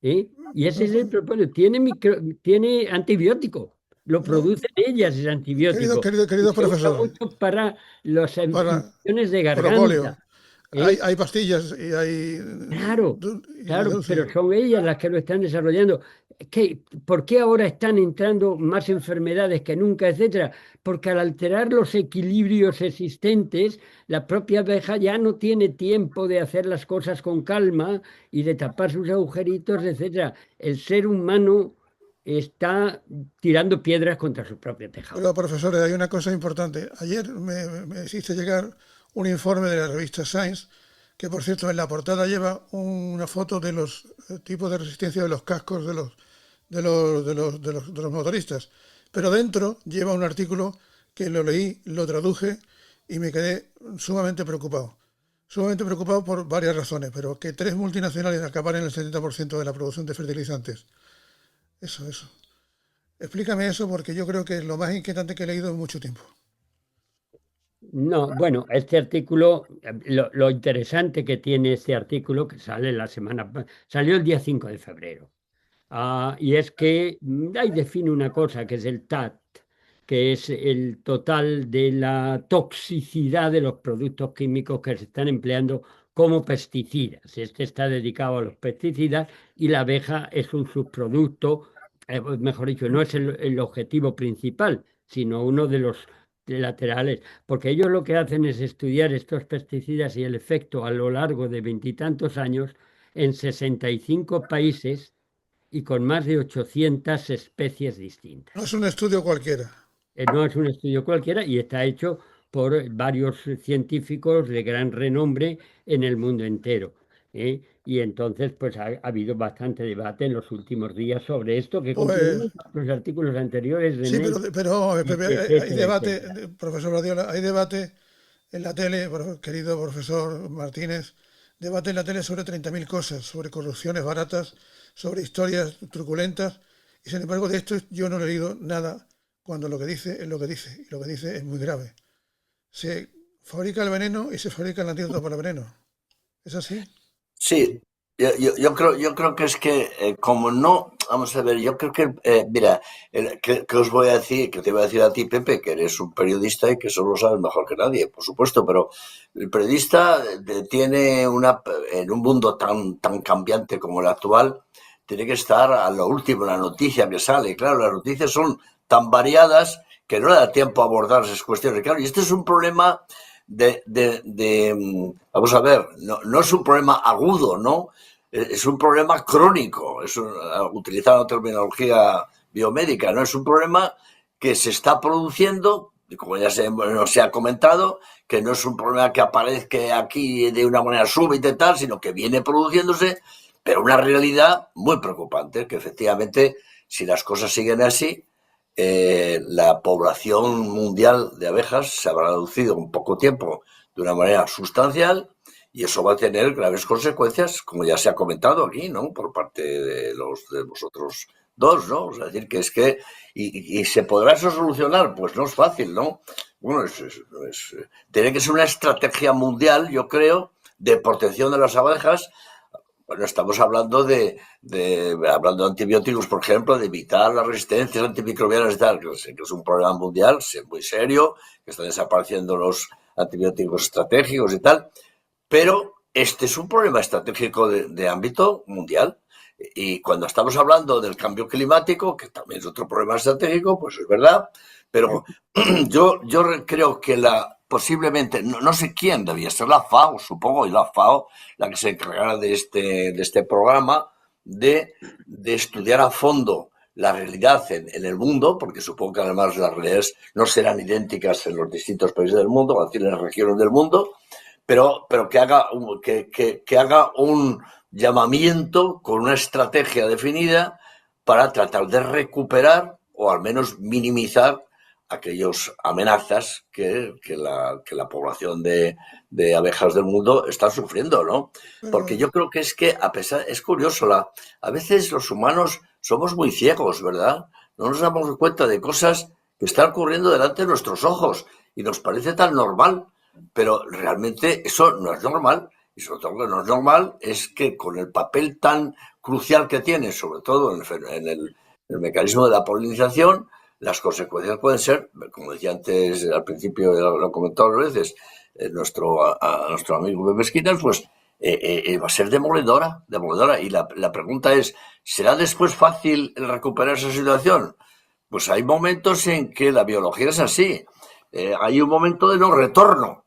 Y ese es el propóleo. Tiene antibiótico. Lo producen ellas, ese antibiótico. querido Y se usa profesor, mucho para las para infecciones de propóleo. garganta. ¿eh? Hay pastillas y hay. Claro, y claro, dulce. pero son ellas las que lo están desarrollando. ¿Por qué ahora están entrando más enfermedades que nunca, etcétera? Porque al alterar los equilibrios existentes, la propia abeja ya no tiene tiempo de hacer las cosas con calma y de tapar sus agujeritos, etcétera. El ser humano está tirando piedras contra su propio tejado. Pero, profesores, hay una cosa importante. Ayer me hiciste llegar un informe de la revista Science, que por cierto en la portada lleva una foto de los tipos de resistencia de los cascos de los motoristas. Pero dentro lleva un artículo que lo leí, lo traduje y me quedé sumamente preocupado. Sumamente preocupado por varias razones, pero que 3 multinacionales acaparen el 70% de la producción de fertilizantes. Eso. Explícame eso porque yo creo que es lo más inquietante que he leído en mucho tiempo. No, bueno, este artículo, lo interesante que tiene este artículo, que salió el día 5 de febrero, y es que ahí define una cosa que es el TAT, que es el total de la toxicidad de los productos químicos que se están empleando como pesticidas. Este está dedicado a los pesticidas y la abeja es un subproducto, mejor dicho, no es el objetivo principal, sino uno de los laterales, porque ellos lo que hacen es estudiar estos pesticidas y el efecto a lo largo de veintitantos años en 65 países y con más de 800 especies distintas. No es un estudio cualquiera. No es un estudio cualquiera y está hecho por varios científicos de gran renombre en el mundo entero. ¿Eh? Y entonces, pues ha habido bastante debate en los últimos días sobre esto, que Pues continúa los artículos anteriores de sí, NET, pero Pepe, hay etcétera, debate, etcétera. profesor Guardiola, hay debate en la tele, querido profesor Martínez, debate en la tele sobre 30.000 cosas, sobre corrupciones baratas, sobre historias truculentas, y sin embargo de esto yo no he leído nada cuando lo que dice es lo que dice, y lo que dice es muy grave. Se fabrica el veneno y se fabrica el antídoto para el veneno. ¿Es así? Sí, yo creo que es que como no, vamos a ver, yo creo que, mira, que os voy a decir, que te voy a decir a ti, Pepe, que eres un periodista y que eso lo sabes mejor que nadie, por supuesto, pero el periodista tiene en un mundo tan cambiante como el actual, tiene que estar a lo último, en la noticia que sale. Claro, las noticias son tan variadas que no le da tiempo a abordar esas cuestiones. Claro, y este es un problema vamos a ver, no es un problema agudo, ¿no? Es un problema crónico, utilizando terminología biomédica, ¿no? Es un problema que se está produciendo, como ya se ha comentado, que no es un problema que aparezca aquí de una manera súbita y tal, sino que viene produciéndose, pero una realidad muy preocupante, que efectivamente, si las cosas siguen así, la población mundial de abejas se habrá reducido en poco tiempo de una manera sustancial y eso va a tener graves consecuencias, como ya se ha comentado aquí, ¿no? Por parte de vosotros dos, ¿no? O sea, decir, que es que... ¿Y se podrá eso solucionar? Pues no es fácil, ¿no? Bueno, tiene que ser una estrategia mundial, yo creo, de protección de las abejas. Bueno, estamos hablando hablando de antibióticos, por ejemplo, de evitar las resistencias antimicrobianas y tal, que es un problema mundial, muy serio, que están desapareciendo los antibióticos estratégicos y tal, pero este es un problema estratégico de ámbito mundial. Y cuando estamos hablando del cambio climático, que también es otro problema estratégico, pues es verdad, pero yo creo que posiblemente, no sé quién, debía ser la FAO, supongo, y la FAO, la que se encargara de este programa, de estudiar a fondo la realidad en el mundo, porque supongo que además las realidades no serán idénticas en los distintos países del mundo, en las regiones del mundo, pero que haga un llamamiento con una estrategia definida para tratar de recuperar o al menos minimizar aquellas amenazas que la población de abejas del mundo está sufriendo, ¿no? Porque yo creo que es curioso, a veces los humanos somos muy ciegos, ¿verdad? No nos damos cuenta de cosas que están ocurriendo delante de nuestros ojos y nos parece tan normal, pero realmente eso no es normal. Y sobre todo lo que no es normal es que con el papel tan crucial que tiene, sobre todo en el mecanismo de la polinización, las consecuencias pueden ser, como decía antes al principio, lo he comentado varias veces, nuestro amigo Pepe Esquinas, pues va a ser demoledora. Y la pregunta es, ¿será después fácil recuperar esa situación? Pues hay momentos en que la biología es así. Hay un momento de no retorno,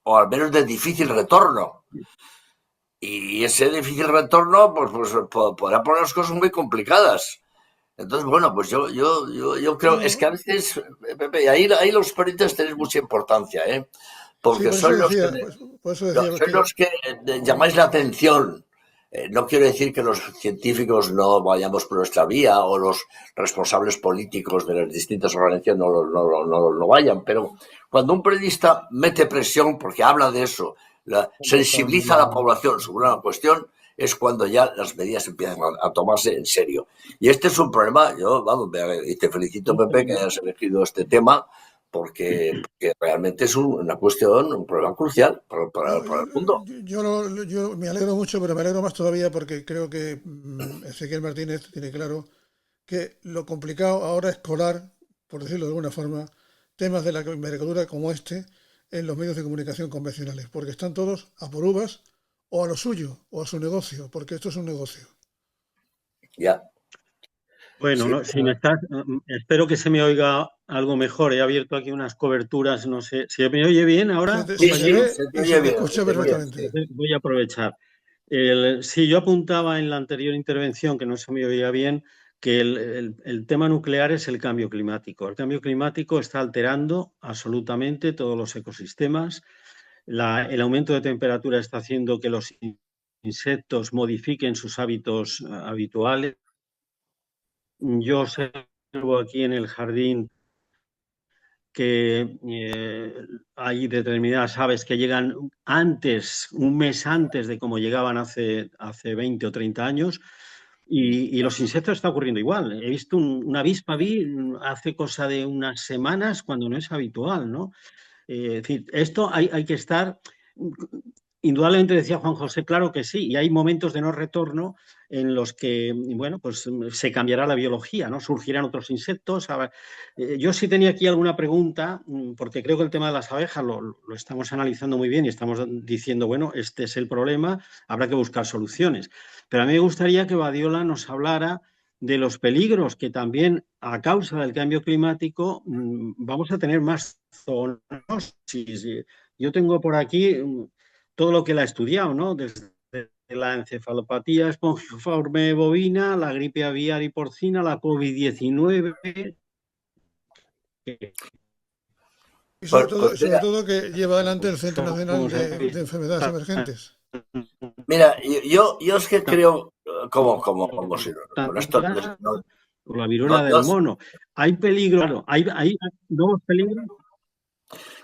o al menos de difícil retorno. Y ese difícil retorno pues podrá poner las cosas muy complicadas. Entonces, bueno, pues yo creo, es que a veces, Pepe, ahí los periodistas tienen mucha importancia, ¿eh? Porque Sí, son los que llamáis la atención. No quiero decir que los científicos no vayamos por nuestra vía o los responsables políticos de las distintas organizaciones no vayan, pero cuando un periodista mete presión porque habla de eso, sensibiliza a la población sobre una cuestión, es cuando ya las medidas empiezan a tomarse en serio. Y este es un problema, y te felicito, Pepe, que hayas elegido este tema, porque realmente es una cuestión, un problema crucial para el mundo. Yo me alegro mucho, pero me alegro más todavía porque creo que Ezequiel Martínez tiene claro que lo complicado ahora es colar, por decirlo de alguna forma, temas de la envergadura como este en los medios de comunicación convencionales, porque están todos a por uvas o a lo suyo o a su negocio, porque esto es un negocio. Ya. Bueno, Sí. no, espero que se me oiga algo mejor. He abierto aquí unas coberturas, no sé. ¿Se me oye bien ahora? Sí, se te Y oye se te bien, escucha se te oye bien. perfectamente. Voy a aprovechar. Sí, yo apuntaba en la anterior intervención, que no se me oía bien, que el tema nuclear es el cambio climático. El cambio climático está alterando absolutamente todos los ecosistemas. El aumento de temperatura está haciendo que los insectos modifiquen sus hábitos habituales. Yo observo aquí en el jardín que hay determinadas aves que llegan antes, un mes antes de como llegaban hace 20 o 30 años, y los insectos está ocurriendo igual. He visto una avispa, hace cosa de unas semanas, cuando no es habitual, ¿no? Es decir, esto hay que estar. Indudablemente decía Juan José, claro que sí, y hay momentos de no retorno en los que, bueno, pues se cambiará la biología, ¿no? Surgirán otros insectos. Yo sí tenía aquí alguna pregunta, porque creo que el tema de las abejas lo estamos analizando muy bien y estamos diciendo, bueno, este es el problema, habrá que buscar soluciones. Pero a mí me gustaría que Badiola nos hablara de los peligros que también, a causa del cambio climático, vamos a tener más zoonosis. Yo tengo por aquí todo lo que él ha estudiado, ¿no? Desde la encefalopatía espongiforme bovina, la gripe aviar y porcina, la COVID-19. Y Pues, sobre todo que lleva adelante el Centro Nacional de Enfermedades Emergentes. mira, yo es que creo, como si con esto, Por la viruela del mono. ¿Hay peligro? Claro, ¿hay nuevos peligros?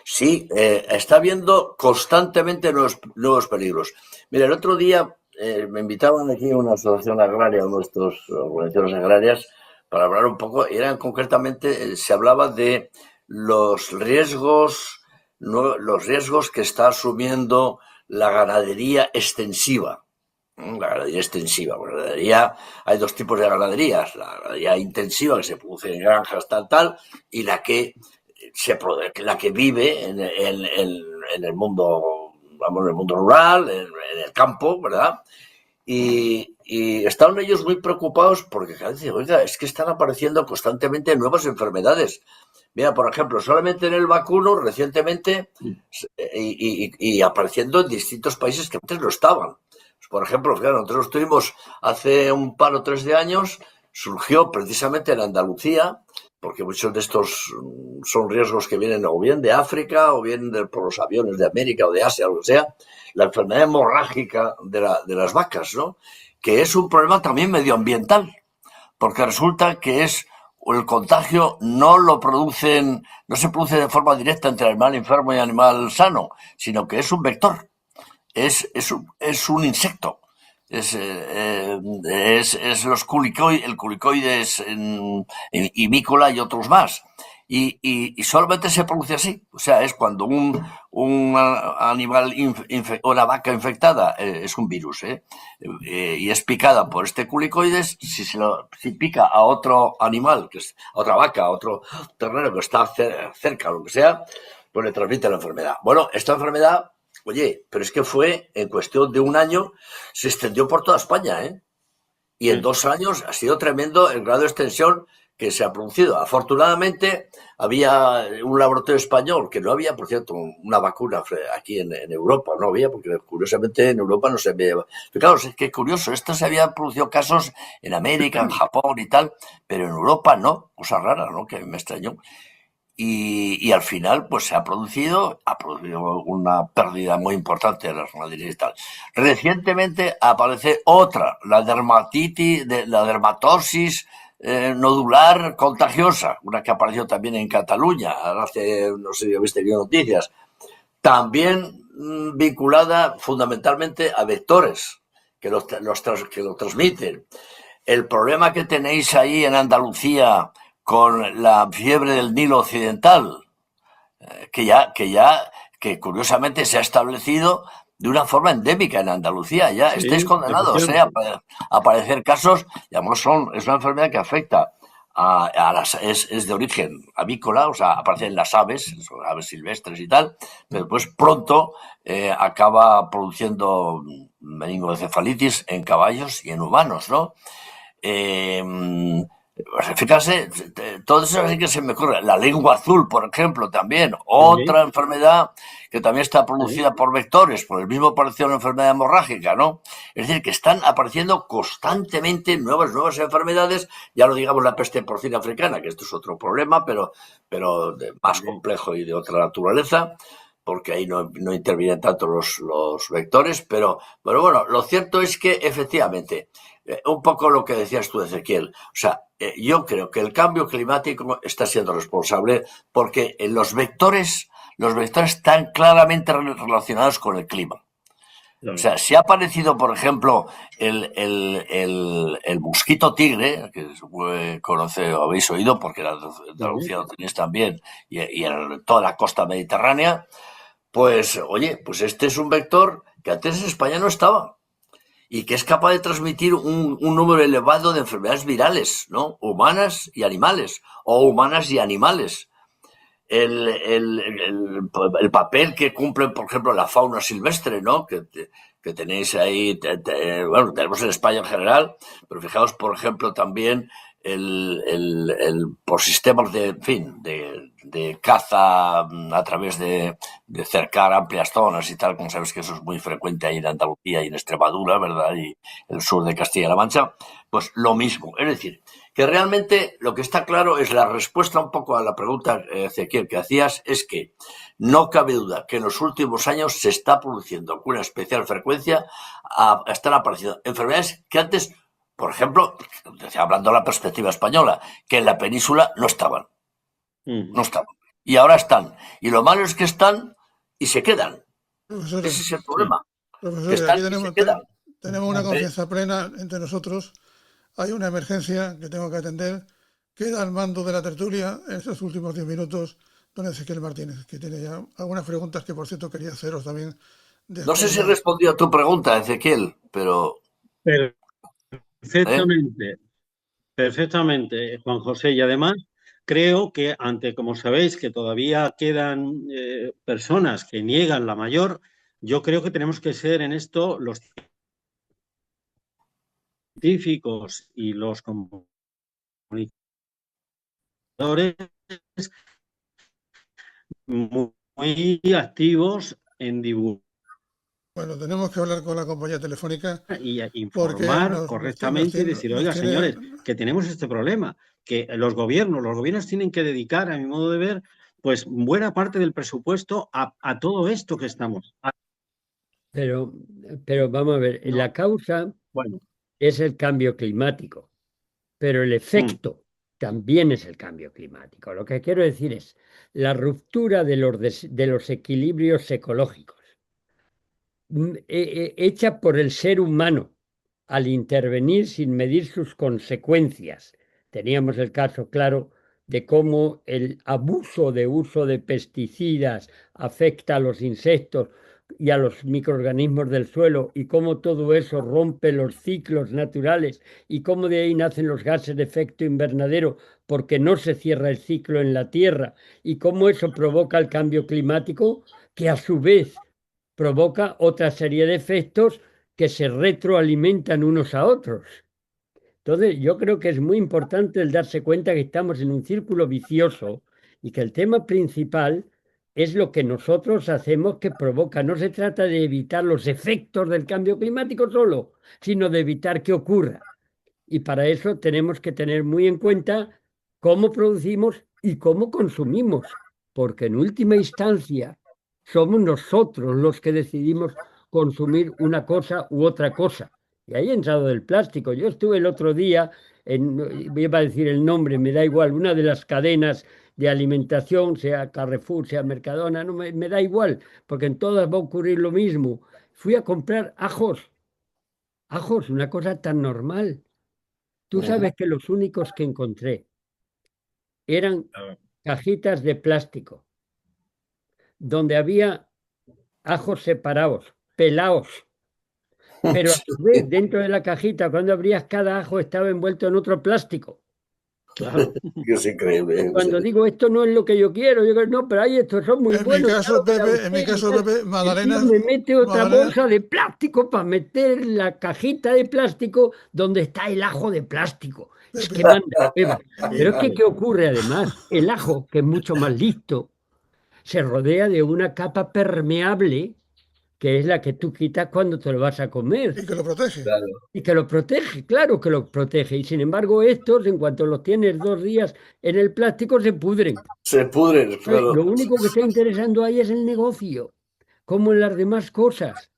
Sí, está habiendo constantemente nuevos peligros. Mira, el otro día me invitaban aquí a una asociación agraria, nuestras organizaciones agrarias, para hablar un poco, y eran concretamente, se hablaba de los riesgos que está asumiendo la ganadería extensiva. La ganadería extensiva. Bueno, la ganadería, hay dos tipos de ganaderías: la ganadería intensiva, que se produce en granjas, tal, y la que vive en el mundo, vamos, en el mundo rural, en el campo, ¿verdad? Y estaban ellos muy preocupados porque cada vez dicen, oiga, es que están apareciendo constantemente nuevas enfermedades. Mira, por ejemplo, solamente en el vacuno recientemente y apareciendo en distintos países que antes no estaban. Por ejemplo, claro, nosotros tuvimos hace un par o tres de años, surgió precisamente en Andalucía, porque muchos de estos son riesgos que vienen o bien de África o bien por los aviones de América o de Asia, o lo que sea, la enfermedad hemorrágica de las vacas, ¿no? Que es un problema también medioambiental, porque resulta que el contagio no se produce de forma directa entre animal enfermo y animal sano, sino que es un vector, es un insecto. Es el culicoides imícola y otros más. Y solamente se produce así. O sea, es cuando un animal, una vaca infectada, es un virus, y es picada por este culicoides, si pica a otro animal, que es a otra vaca, a otro ternero que está cerca o lo que sea, pues le transmite la enfermedad. Bueno, esta enfermedad, oye, pero es que fue en cuestión de un año, se extendió por toda España, ¿eh? Y en 2 años ha sido tremendo el grado de extensión que se ha producido. Afortunadamente, había un laboratorio español que no había, por cierto, una vacuna aquí en Europa, no había, porque curiosamente en Europa no se había. Pero claro, es que es curioso, esto se habían producido casos en América, en Japón y tal, pero en Europa no, cosa rara, ¿no? Que me extrañó. Y al final, pues ha producido una pérdida muy importante de las ganaderías y tal. Recientemente aparece otra, la dermatosis nodular contagiosa, una que apareció también en Cataluña, hace, no sé si habéis tenido noticias, también vinculada fundamentalmente a vectores que lo transmiten. El problema que tenéis ahí en Andalucía con la fiebre del Nilo Occidental, que curiosamente se ha establecido de una forma endémica en Andalucía. Ya sí, estáis condenados a aparecer casos, y además es una enfermedad que afecta es de origen avícola, o sea, aparece en las aves, son aves silvestres y tal, pero después pronto acaba produciendo meningoencefalitis en caballos y en humanos, ¿no? Pues fíjate, todo eso así que se me ocurre. La lengua azul, por ejemplo, también. Otra enfermedad que también está producida por vectores, por el mismo parecido a una enfermedad hemorrágica, ¿no? Es decir, que están apareciendo constantemente nuevas enfermedades, ya lo digamos la peste porcina africana, que esto es otro problema, pero más complejo y de otra naturaleza, porque ahí no intervienen tanto los vectores, pero bueno, lo cierto es que efectivamente, un poco lo que decías tú, Ezequiel, o sea, yo creo que el cambio climático está siendo responsable porque los vectores están claramente relacionados con el clima. O sea, si ha aparecido, por ejemplo, el mosquito tigre, que habéis oído porque en Andalucía lo tenéis también, y en toda la costa mediterránea, pues, oye, pues este es un vector que antes en España no estaba y que es capaz de transmitir un número elevado de enfermedades virales, ¿no? Humanas y animales, o humanas y animales. El papel que cumple, por ejemplo, la fauna silvestre, ¿no? Que tenéis ahí, bueno, tenemos en España en general, pero fijaos, por ejemplo, también por sistemas de caza a través de cercar amplias zonas y tal, como sabes que eso es muy frecuente ahí en Andalucía y en Extremadura, ¿verdad? Y el sur de Castilla-La Mancha, pues lo mismo. Es decir, que realmente lo que está claro es la respuesta un poco a la pregunta, Ezequiel, que hacías, es que no cabe duda que en los últimos años se está produciendo con una especial frecuencia, están apareciendo enfermedades que antes, por ejemplo, hablando de la perspectiva española, que en la península no estaban. No estaban. Y ahora están. Y lo malo es que están y se quedan. Profesor, ese es el problema. Profesor, que están aquí y se quedan. tenemos una confianza plena entre nosotros. Hay una emergencia que tengo que atender. Queda al mando de la tertulia en estos últimos 10 minutos don Ezequiel Martínez, que tiene ya algunas preguntas que, por cierto, quería haceros también. No sé si he respondido a tu pregunta, Ezequiel, pero... Perfectamente, Juan José. Y además, creo que como sabéis, que todavía quedan personas que niegan la mayor, yo creo que tenemos que ser en esto los científicos y los comunicadores muy activos en divulgar. Bueno, tenemos que hablar con la compañía telefónica y informar correctamente y decir, oiga, señores, que tenemos este problema, que los gobiernos tienen que dedicar, a mi modo de ver, pues buena parte del presupuesto a todo esto que estamos. Pero vamos a ver, la causa es el cambio climático, pero el efecto también es el cambio climático. Lo que quiero decir es la ruptura de los equilibrios ecológicos hecha por el ser humano al intervenir sin medir sus consecuencias. Teníamos el caso claro de cómo el abuso de uso de pesticidas afecta a los insectos y a los microorganismos del suelo y cómo todo eso rompe los ciclos naturales y cómo de ahí nacen los gases de efecto invernadero porque no se cierra el ciclo en la Tierra y cómo eso provoca el cambio climático que a su vez provoca otra serie de efectos que se retroalimentan unos a otros. Entonces, yo creo que es muy importante el darse cuenta que estamos en un círculo vicioso y que el tema principal es lo que nosotros hacemos que provoca. No se trata de evitar los efectos del cambio climático solo, sino de evitar que ocurra. Y para eso tenemos que tener muy en cuenta cómo producimos y cómo consumimos, porque en última instancia somos nosotros los que decidimos consumir una cosa u otra cosa. Y ahí ha entrado el plástico. Yo estuve el otro día, iba a decir el nombre, me da igual, una de las cadenas de alimentación, sea Carrefour, sea Mercadona, no me da igual, porque en todas va a ocurrir lo mismo. Fui a comprar ajos, una cosa tan normal. Tú sabes que los únicos que encontré eran cajitas de plástico, donde había ajos separados, pelados. Pero a su vez, dentro de la cajita, cuando abrías cada ajo, estaba envuelto en otro plástico. Claro. Es increíble. Cuando digo esto no es lo que yo quiero, yo digo, no, pero ahí estos son muy buenos. En mi caso, Pepe, Magdalena. Me mete otra bolsa de plástico para meter la cajita de plástico donde está el ajo de plástico. Es que manda hueva. Pero es que, ¿qué ocurre además? El ajo, que es mucho más listo, se rodea de una capa permeable, que es la que tú quitas cuando te lo vas a comer. Y que lo protege. Claro. Y que lo protege, claro que lo protege. Y sin embargo, estos, en cuanto los tienes 2 días en el plástico, se pudren. Se pudren, claro. Lo único que está interesando ahí es el negocio, como en las demás cosas.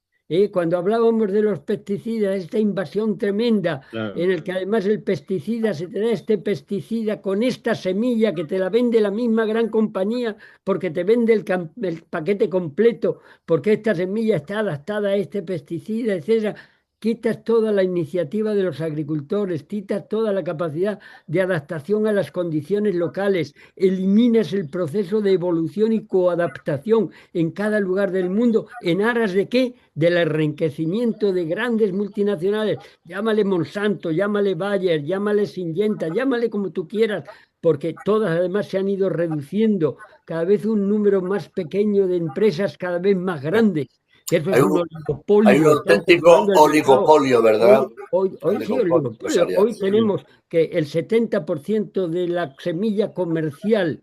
Cuando hablábamos de los pesticidas, esta invasión tremenda, Claro. en el que además el pesticida, se te da este pesticida con esta semilla que te la vende la misma gran compañía, porque te vende el paquete completo, porque esta semilla está adaptada a este pesticida, etcétera. Quitas toda la iniciativa de los agricultores, quitas toda la capacidad de adaptación a las condiciones locales, eliminas el proceso de evolución y coadaptación en cada lugar del mundo, ¿en aras de qué? Del enriquecimiento de grandes multinacionales. Llámale Monsanto, llámale Bayer, llámale Syngenta, llámale como tú quieras, porque todas además se han ido reduciendo, cada vez un número más pequeño de empresas cada vez más grandes. Que eso es un oligopolio. Hay un auténtico oligopolio, ¿verdad? Hoy sí, oligopolio. Hoy tenemos que el 70% de la semilla comercial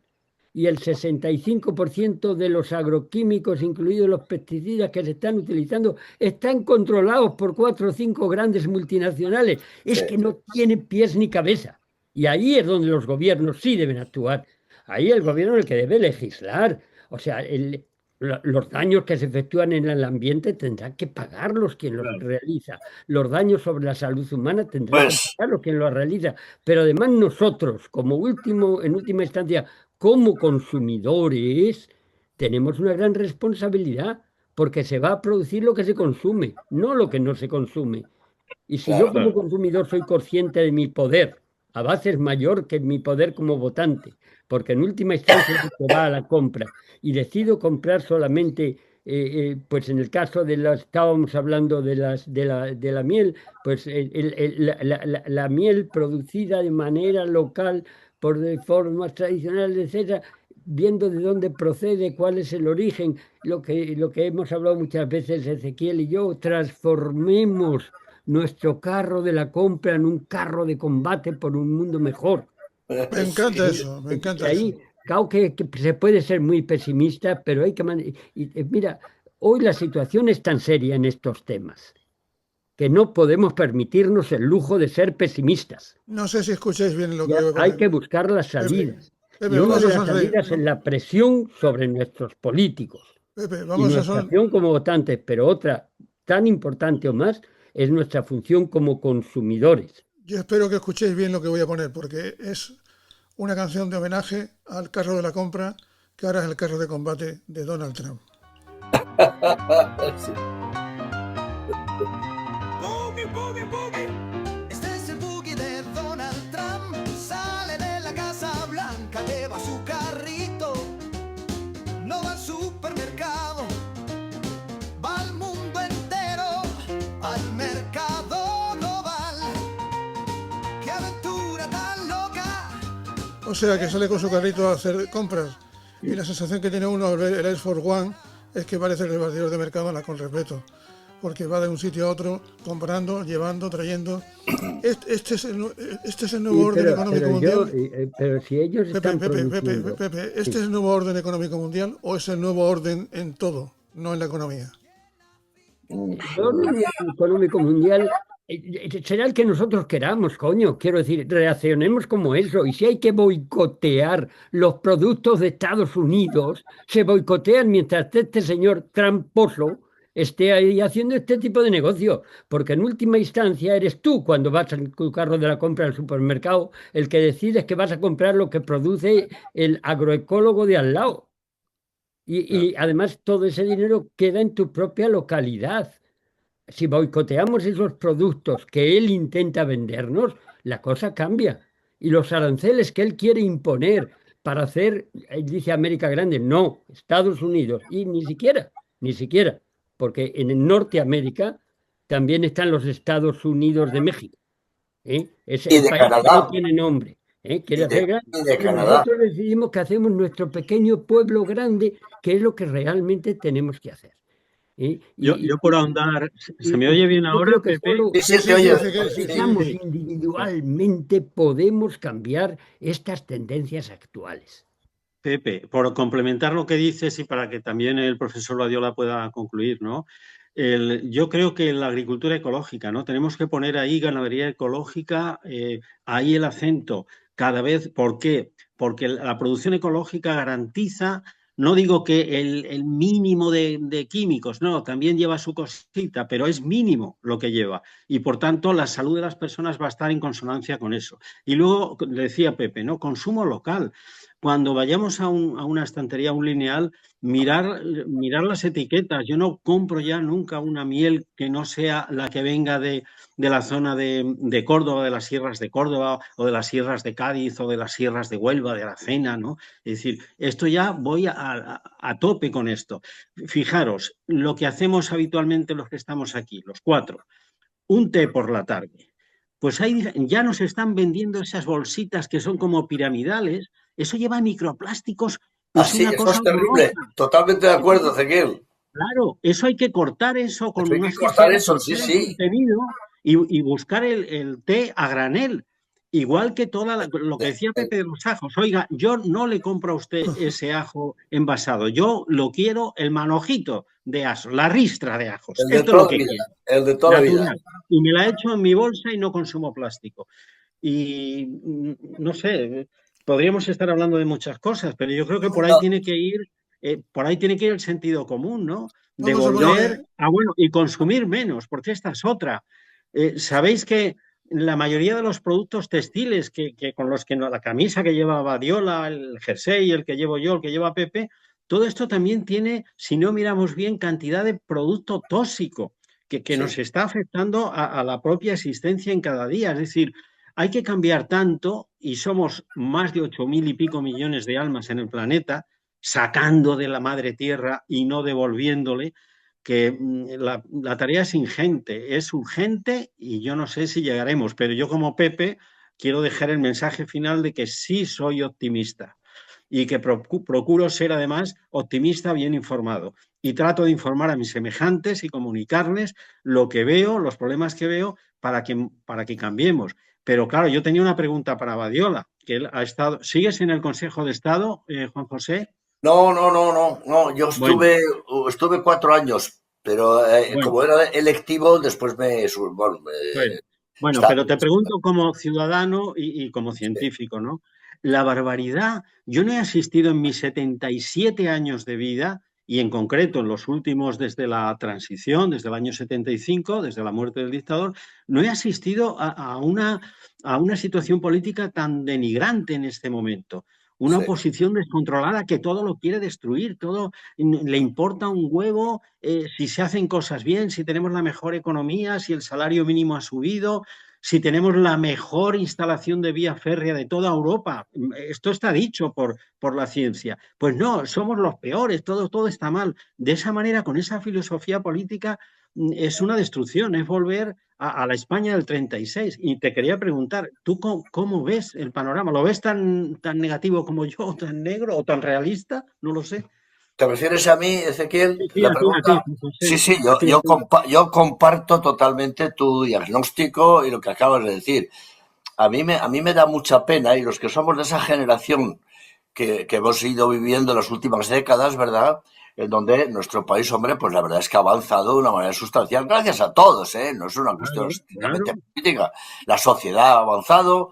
y el 65% de los agroquímicos, incluidos los pesticidas que se están utilizando, están controlados por 4 o 5 grandes multinacionales. Es que no tiene pies ni cabeza. Y ahí es donde los gobiernos sí deben actuar. Ahí el gobierno es el que debe legislar. O sea, los daños que se efectúan en el ambiente tendrán que pagarlos quien los realiza. Los daños sobre la salud humana tendrán que pagarlos quien los realiza. Pero además nosotros, en última instancia, como consumidores, tenemos una gran responsabilidad, porque se va a producir lo que se consume, no lo que no se consume. Y si yo como consumidor soy consciente de mi poder, a base es mayor que mi poder como votante, porque en última instancia se va a la compra y decido comprar solamente, pues en el caso estábamos hablando de la miel, pues la miel producida de manera local por formas tradicionales, etcétera, viendo de dónde procede, cuál es el origen, lo que hemos hablado muchas veces Ezequiel y yo, transformemos nuestro carro de la compra en un carro de combate por un mundo mejor. Me encanta eso, me encanta ahí, eso. Claro que se puede ser muy pesimista, pero hay que... mira, hoy la situación es tan seria en estos temas que no podemos permitirnos el lujo de ser pesimistas. No sé si escucháis bien lo que hay que buscar las salidas. Pepe, y una de las sonreír, salidas es la presión sobre nuestros políticos. Pepe, y nuestra acción como votantes, pero otra tan importante o más es nuestra función como consumidores. Yo espero que escuchéis bien lo que voy a poner, porque es una canción de homenaje al carro de la compra, que ahora es el carro de combate de Donald Trump. Sí. Boogie, boogie, boogie. Este es el boogie de Donald Trump. Sale de la Casa Blanca, lleva su carrito, no va al supermercado, va al mundo entero, al mercado global. ¡Qué aventura tan loca! O sea, que sale con su carrito a hacer compras. Y la sensación que tiene uno al ver el Air Force One es que parece el repartidor de Mercadona, con respeto, porque va de un sitio a otro comprando, llevando, trayendo. Este es el nuevo orden económico mundial. Pero si ellos están Pepe, ¿este es el nuevo orden económico mundial o es el nuevo orden en todo, no en la economía? El orden económico mundial será el que nosotros queramos, coño. Quiero decir, reaccionemos como eso. Y si hay que boicotear los productos de Estados Unidos, se boicotean mientras este señor tramposo esté ahí haciendo este tipo de negocio. Porque en última instancia eres tú, cuando vas en tu carro de la compra al supermercado, el que decides que vas a comprar lo que produce el agroecólogo de al lado. Y además todo ese dinero queda en tu propia localidad. Si boicoteamos esos productos que él intenta vendernos, la cosa cambia. Y los aranceles que él quiere imponer para hacer, él dice América Grande, no, Estados Unidos. Y ni siquiera, porque en Norteamérica también están los Estados Unidos de México. Es el país que no tiene nombre. Quiere hacer grande. Y nosotros decidimos que hacemos nuestro pequeño pueblo grande, que es lo que realmente tenemos que hacer. Yo por ahondar, ¿se me oye bien yo ahora, creo que Pepe? solo Sí, se oye. si pensamos individualmente podemos cambiar estas tendencias actuales. Pepe, por complementar lo que dices y para que también el profesor Badiola pueda concluir, ¿no? Yo creo que la agricultura ecológica, ¿no? Tenemos que poner ahí ganadería ecológica, ahí el acento cada vez. ¿Por qué? Porque la producción ecológica garantiza, no digo que el mínimo de químicos, no, también lleva su cosita, pero es mínimo lo que lleva. Y por tanto, la salud de las personas va a estar en consonancia con eso. Y luego, le decía Pepe, ¿no? Consumo local. Cuando vayamos a una estantería, a un lineal, mirar las etiquetas. Yo no compro ya nunca una miel que no sea la que venga de la zona de Córdoba, de las sierras de Córdoba, o de las sierras de Cádiz, o de las sierras de Huelva, de Aracena, ¿no? Es decir, esto ya voy a tope con esto. Fijaros, lo que hacemos habitualmente los que estamos aquí, los cuatro, un té por la tarde. Pues ahí ya nos están vendiendo esas bolsitas que son como piramidales. Eso lleva microplásticos, es Así, una eso cosa es terrible. horrorosa. Totalmente de acuerdo, Ezequiel. Claro, eso hay que cortar eso con Eso hay unas que cortar tijeras, eso, sí, cortar el sí. contenido y buscar el té a granel. Igual que lo que decía Pepe de los ajos. Oiga, yo no le compro a usted ese ajo envasado. Yo lo quiero el manojito de ajo, la ristra de ajos. El de Esto es lo toda la que vida. quiero. El de toda la vida. Natural. Y me la echo en mi bolsa y no consumo plástico. Y no sé, podríamos estar hablando de muchas cosas, pero yo creo que por ahí tiene que ir, el sentido común, ¿no? De Vamos a poner, volver bueno, y consumir menos, porque esta es otra. Sabéis que la mayoría de los productos textiles con los que la camisa que lleva Badiola, el jersey, el que llevo yo, el que lleva Pepe, todo esto también tiene, si no miramos bien, cantidad de producto tóxico que nos está afectando a la propia existencia en cada día. Es decir, hay que cambiar tanto, y somos más de 8.000 y pico millones de almas en el planeta, sacando de la madre tierra y no devolviéndole, que la tarea es ingente, es urgente, y yo no sé si llegaremos, pero yo como Pepe quiero dejar el mensaje final de que sí soy optimista y que procuro ser además optimista bien informado, y trato de informar a mis semejantes y comunicarles lo que veo, los problemas que veo, para que cambiemos. Pero claro, yo tenía una pregunta para Badiola, que él ha estado. ¿Sigues en el Consejo de Estado, Juan José? No. Yo Bueno, estuve 4 años, pero bueno, como era electivo, después bueno, está. pero te pregunto como ciudadano y como científico, ¿no? La barbaridad, yo no he asistido en mis 77 años de vida, y en concreto en los últimos, desde la transición, desde el año 75, desde la muerte del dictador, no he asistido a una situación política tan denigrante en este momento. Una Sí. oposición descontrolada que todo lo quiere destruir, todo le importa un huevo, si se hacen cosas bien, si tenemos la mejor economía, si el salario mínimo ha subido, si tenemos la mejor instalación de vía férrea de toda Europa. Esto está dicho por la ciencia. Pues no, somos los peores, todo está mal. De esa manera, con esa filosofía política, es una destrucción, es volver a la España del 36. Y te quería preguntar, ¿tú cómo ves el panorama? ¿Lo ves tan negativo como yo, tan negro o tan realista? No lo sé. ¿Te refieres a mí, Ezequiel? Sí, La a ti, pregunta. José. Sí, A ti, a ti. yo comparto totalmente tu diagnóstico y lo que acabas de decir. A mí me da mucha pena, y los que somos de esa generación que hemos ido viviendo las últimas décadas, ¿verdad? En donde nuestro país, hombre, pues la verdad es que ha avanzado de una manera sustancial, gracias a todos, ¿eh? No es una cuestión Claro. estrictamente política. La sociedad ha avanzado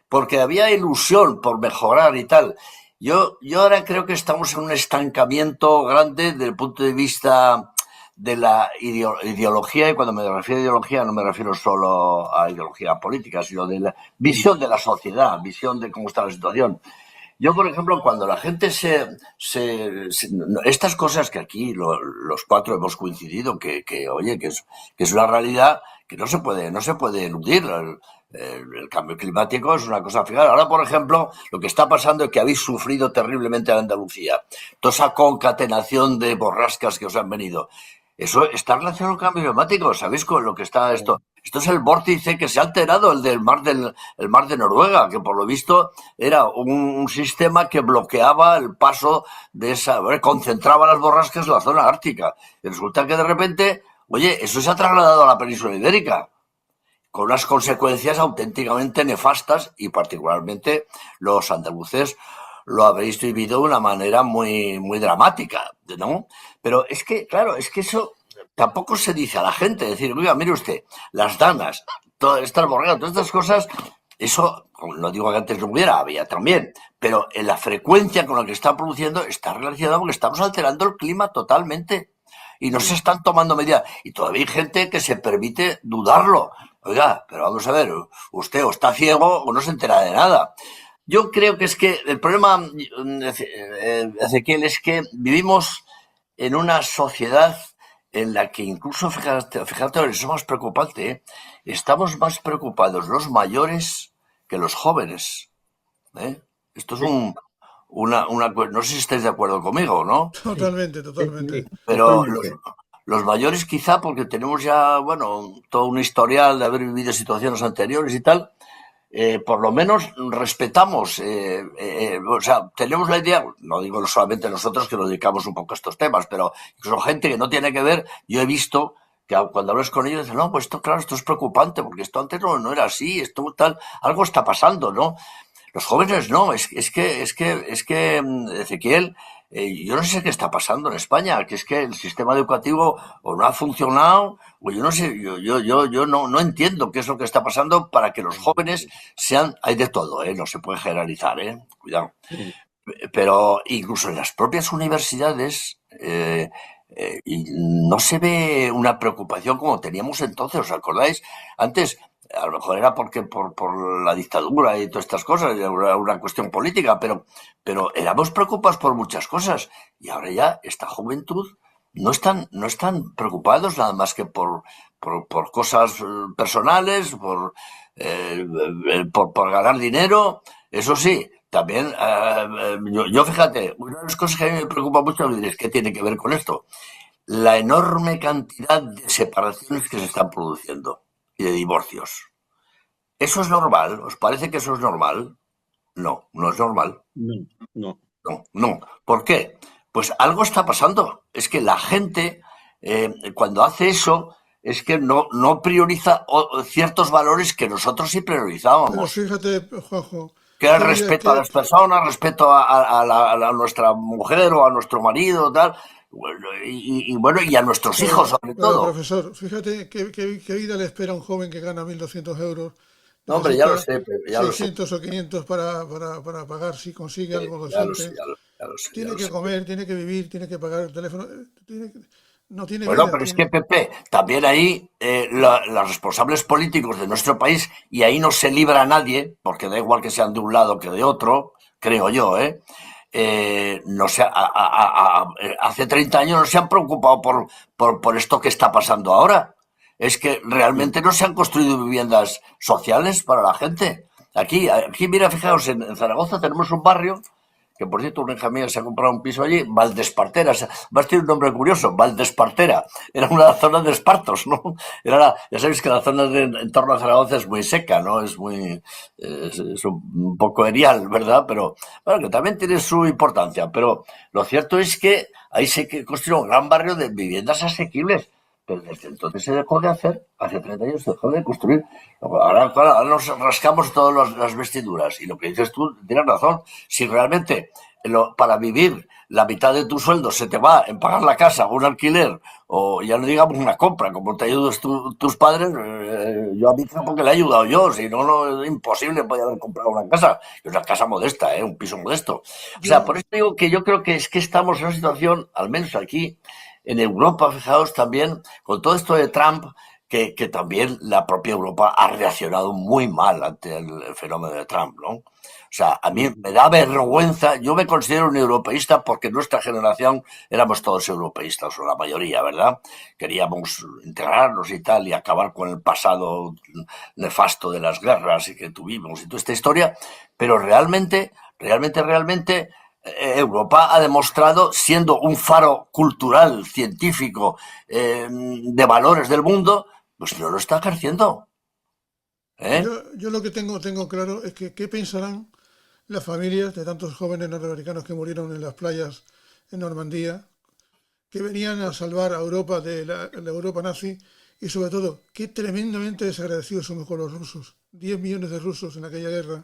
porque había ilusión por mejorar y tal. Yo ahora creo que estamos en un estancamiento grande desde el punto de vista de la ideología, y cuando me refiero a ideología no me refiero solo a ideología política, sino de la visión de la sociedad, visión de cómo está la situación. Yo, por ejemplo, cuando la gente estas cosas que aquí los cuatro hemos coincidido, oye, que es una realidad que no se puede eludir. El cambio climático es una cosa fija. Ahora, por ejemplo, lo que está pasando es que habéis sufrido terriblemente en Andalucía. Toda esa concatenación de borrascas que os han venido. Eso está relacionado con el cambio climático. ¿Sabéis con lo que está esto? Esto es el vórtice que se ha alterado, el mar de Noruega, que por lo visto era un sistema que bloqueaba el paso de concentraba las borrascas en la zona ártica. Y resulta que de repente, oye, eso se ha trasladado a la península ibérica, con unas consecuencias auténticamente nefastas, y particularmente los andaluces lo habréis vivido de una manera muy, muy dramática, ¿no? Pero es que, claro, es que eso tampoco se dice a la gente, decir, oiga, mire usted, las danas, todas estas borregas, todas estas cosas, eso, no digo que antes no hubiera, había también, pero en la frecuencia con la que está produciendo está relacionado porque estamos alterando el clima totalmente y no se están tomando medidas. Y todavía hay gente que se permite dudarlo. Oiga, pero vamos a ver, usted o está ciego o no se entera de nada. Yo creo que es que el problema, Ezequiel, es que vivimos en una sociedad en la que incluso, fíjate, eso es más preocupante, ¿eh? Estamos más preocupados los mayores que los jóvenes, ¿eh? Esto es no sé si estáis de acuerdo conmigo, ¿no? Totalmente, totalmente. Pero los mayores quizá porque tenemos ya, bueno, todo un historial de haber vivido situaciones anteriores y tal, por lo menos respetamos, o sea, tenemos la idea, no digo solamente nosotros que nos dedicamos un poco a estos temas, pero incluso gente que no tiene que ver, yo he visto que cuando hablas con ellos dicen, no, pues esto, claro, esto es preocupante, porque esto antes no era así, esto tal, algo está pasando, ¿no? Los jóvenes no, es que Ezequiel, yo no sé qué está pasando en España, que es que el sistema educativo o no ha funcionado, o yo no sé, yo no entiendo qué es lo que está pasando para que los jóvenes sean, hay de todo, no se puede generalizar, cuidado. Pero incluso en las propias universidades no se ve una preocupación como teníamos entonces, ¿os acordáis? Antes, a lo mejor era porque por la dictadura y todas estas cosas, era una cuestión política, pero éramos preocupados por muchas cosas. Y ahora ya esta juventud no están preocupados nada más que por cosas personales, por ganar dinero. Eso sí, también, yo fíjate, una de las cosas que a mí me preocupa mucho es que tiene que ver con esto. La enorme cantidad de separaciones que se están produciendo y de divorcios. ¿Eso es normal? ¿Os parece que eso es normal? No, no es normal. No. No. ¿Por qué? Pues algo está pasando. Es que la gente, cuando hace eso, es que no prioriza ciertos valores que nosotros sí priorizábamos. Pero fíjate, Juanjo. Que era el respeto a las personas, respeto a nuestra mujer o a nuestro marido, tal. Y a nuestros hijos, sobre todo. Profesor, fíjate qué vida le espera a un joven que gana 1.200 euros. No, hombre, ya lo sé, Pepe, ya 600 o 500 para pagar si consigue algo decente. Ya lo sé. Tiene que comer, tiene que vivir, tiene que pagar el teléfono. No tiene Bueno, vida, pero es que, Pepe, también ahí los responsables políticos de nuestro país, y ahí no se libra a nadie, porque da igual que sean de un lado que de otro, creo yo, no sé, hace 30 años no se han preocupado por esto que está pasando ahora. Es que realmente no se han construido viviendas sociales para la gente. Aquí mira, fijaos, en Zaragoza tenemos un barrio que, por cierto, una hija mía se ha comprado un piso allí, Valdespartera. Va a tener un nombre curioso, Valdespartera. Era una de las zonas de espartos, ¿no? Ya sabéis que la zona en torno a Zaragoza es muy seca, ¿no? Es un poco erial, ¿verdad? Pero, bueno, que también tiene su importancia. Pero lo cierto es que ahí se construyó un gran barrio de viviendas asequibles. Pero desde entonces se dejó de hacer, hace 30 años se dejó de construir. Ahora nos rascamos todas las vestiduras. Y lo que dices tú, tienes razón. Si realmente para vivir la mitad de tu sueldo se te va en pagar la casa o un alquiler, o ya no digamos una compra, como te ayudas tus padres, yo a mi hija porque le he ayudado yo, si no, es imposible podía haber comprado una casa. Y una casa modesta, un piso modesto. O sea, por eso digo que yo creo que es que estamos en una situación, al menos aquí, en Europa, fijaos también, con todo esto de Trump, que también la propia Europa ha reaccionado muy mal ante el fenómeno de Trump, ¿no? O sea, a mí me da vergüenza, yo me considero un europeísta porque nuestra generación éramos todos europeístas, o la mayoría, ¿verdad? Queríamos integrarnos y tal, y acabar con el pasado nefasto de las guerras y que tuvimos y toda esta historia, pero realmente, Europa ha demostrado, siendo un faro cultural, científico, de valores del mundo, pues no lo está ejerciendo. ¿Eh? Yo lo que tengo claro es que qué pensarán las familias de tantos jóvenes norteamericanos que murieron en las playas en Normandía, que venían a salvar a Europa de la Europa nazi, y sobre todo, qué tremendamente desagradecidos somos con los rusos. 10 millones de rusos en aquella guerra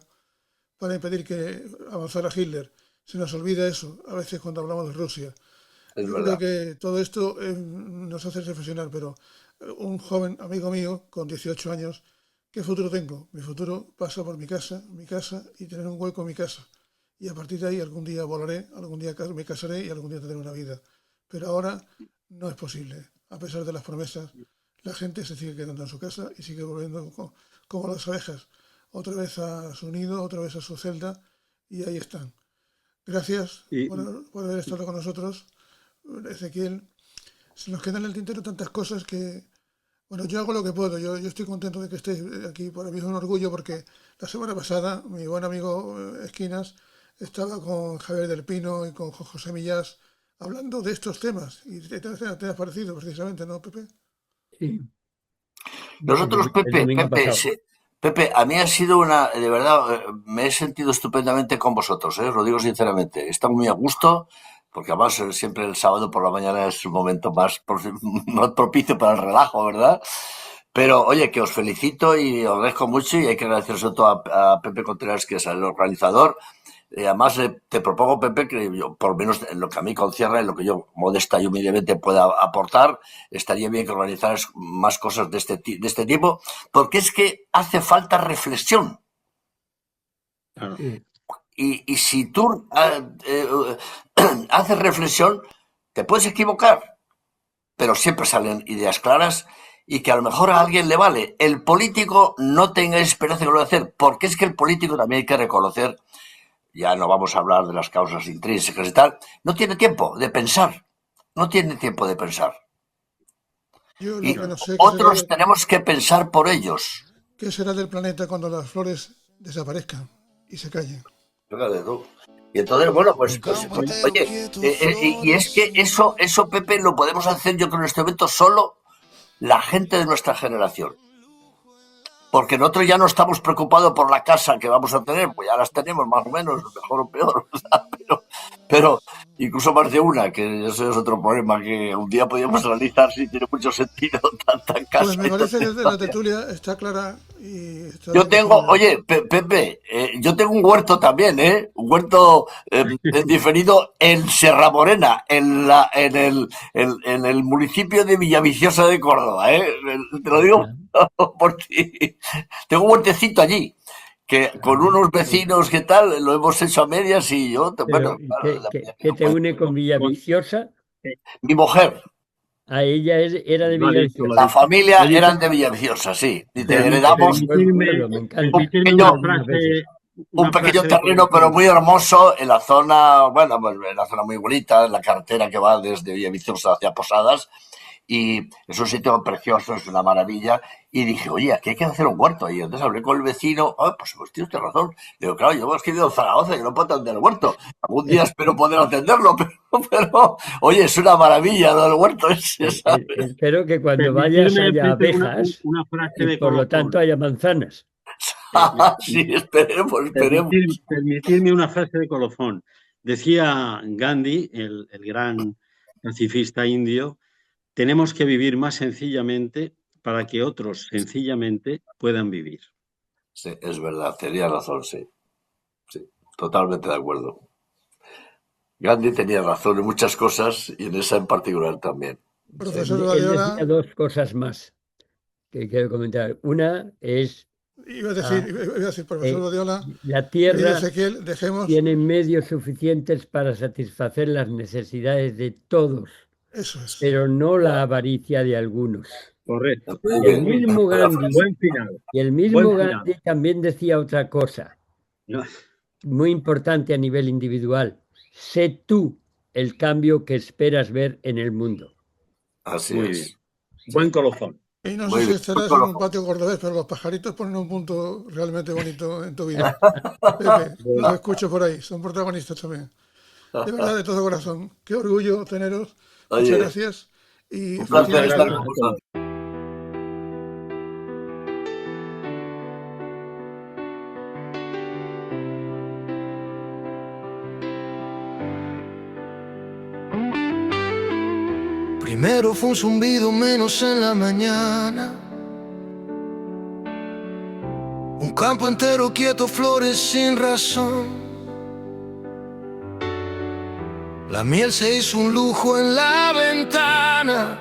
para impedir que avanzara Hitler. Se nos olvida eso a veces cuando hablamos de Rusia. Es Yo verdad. creo que todo esto nos hace reflexionar, pero un joven amigo mío con 18 años, ¿qué futuro tengo? Mi futuro pasa por mi casa y tener un hueco en mi casa. Y a partir de ahí algún día volaré, algún día me casaré y algún día tendré una vida. Pero ahora no es posible. A pesar de las promesas, la gente se sigue quedando en su casa y sigue volviendo como las abejas. Otra vez a su nido, otra vez a su celda, y ahí están. Gracias Y, por haber estado con nosotros, Ezequiel. Se nos quedan en el tintero tantas cosas que, bueno, yo hago lo que puedo. Yo estoy contento de que estéis aquí. Para mí es un orgullo porque la semana pasada mi buen amigo Esquinas estaba con Javier del Pino y con José Millás hablando de estos temas. Y te has parecido precisamente, ¿no, Pepe? Sí, Nosotros, el domingo pasado. Pepe, a mí ha sido de verdad, me he sentido estupendamente con vosotros, os lo digo sinceramente. He estado muy a gusto, porque además siempre el sábado por la mañana es un momento más propicio para el relajo, ¿verdad? Pero oye, que os felicito y os agradezco mucho, y hay que agradecer sobre todo a Pepe Contreras, que es el organizador. Además, te propongo, Pepe, que yo, por lo menos en lo que a mí concierne, en lo que yo modesta y humildemente pueda aportar, estaría bien que organizaras más cosas de este tipo, porque es que hace falta reflexión. claro, Sí. Y si tú haces reflexión, te puedes equivocar, pero siempre salen ideas claras y que a lo mejor a alguien le vale. El político no tenga esperanza que lo va a hacer, porque es que el político también hay que reconocer, ya no vamos a hablar de las causas intrínsecas y tal, no tiene tiempo de pensar, no tiene tiempo de pensar. Yo lo Y que no sé otros tenemos que pensar por ellos. qué será del planeta cuando las flores desaparezcan y se callen. Fíjate tú. Y entonces, bueno, pues oye, y es que eso, Pepe, lo podemos hacer yo creo en este momento solo la gente de nuestra generación. Porque nosotros ya no estamos preocupados por la casa que vamos a tener, pues ya las tenemos más o menos, mejor o peor, pero incluso más de una, que eso es otro problema que un día podríamos analizar si tiene mucho sentido tanta casa. Pues me parece que la tertulia está clara y está Yo tengo, oye, Pepe, yo tengo un huerto también, un huerto diferido en Serra Morena, en el municipio de Villaviciosa de Córdoba, te lo digo por ti. Tengo un huertecito allí, que con unos vecinos que tal, lo hemos hecho a medias y yo, bueno, ¿Qué te une con Villaviciosa? Mi mujer. A ella era de Villaviciosa. La familia eran de Villaviciosa, sí. Y te heredamos un pequeño terreno, pero muy hermoso, en la zona, bueno, en la zona muy bonita, en la carretera que va desde Villaviciosa hacia Posadas. Y es un sitio precioso, es una maravilla. Y dije, oye, aquí hay que hacer un huerto. Y entonces hablé con el vecino. Pues tío, tienes razón. Digo, claro, yo es que vivo en Zaragoza y no puedo atender el huerto. Algún día espero poder atenderlo, pero oye, es una maravilla lo del huerto. Espero que cuando vayas haya abejas y por lo tanto haya manzanas. Sí, esperemos. Permitirme una frase de colofón. Decía Gandhi, el gran pacifista indio, tenemos que vivir más sencillamente para que otros sencillamente puedan vivir. Sí, es verdad, tenía razón, sí. Sí, totalmente de acuerdo. Gandhi tenía razón en muchas cosas y en esa en particular también. Profesor Él Badiola, decía dos cosas más que quiero comentar. Una es... iba a decir, profesor Badiola, la Tierra Ezequiel, tiene medios suficientes para satisfacer las necesidades de todos, eso es. pero no la avaricia de algunos. Correcto. El mismo Gandhi, Buen final. y el mismo Gandhi también decía otra cosa, muy importante a nivel individual: sé tú el cambio que esperas ver en el mundo. Así Muy es. bien. Buen colofón. Y no sé si estarás en un patio cordobés, pero los pajaritos ponen un punto realmente bonito en tu vida. Pepe, los escucho por ahí, son protagonistas también. De verdad, de todo corazón, qué orgullo teneros. Muchas gracias. Y un placer estar con vosotros. Primero fue un zumbido menos en la mañana, un campo entero quieto, flores sin razón. La miel se hizo un lujo en la ventana,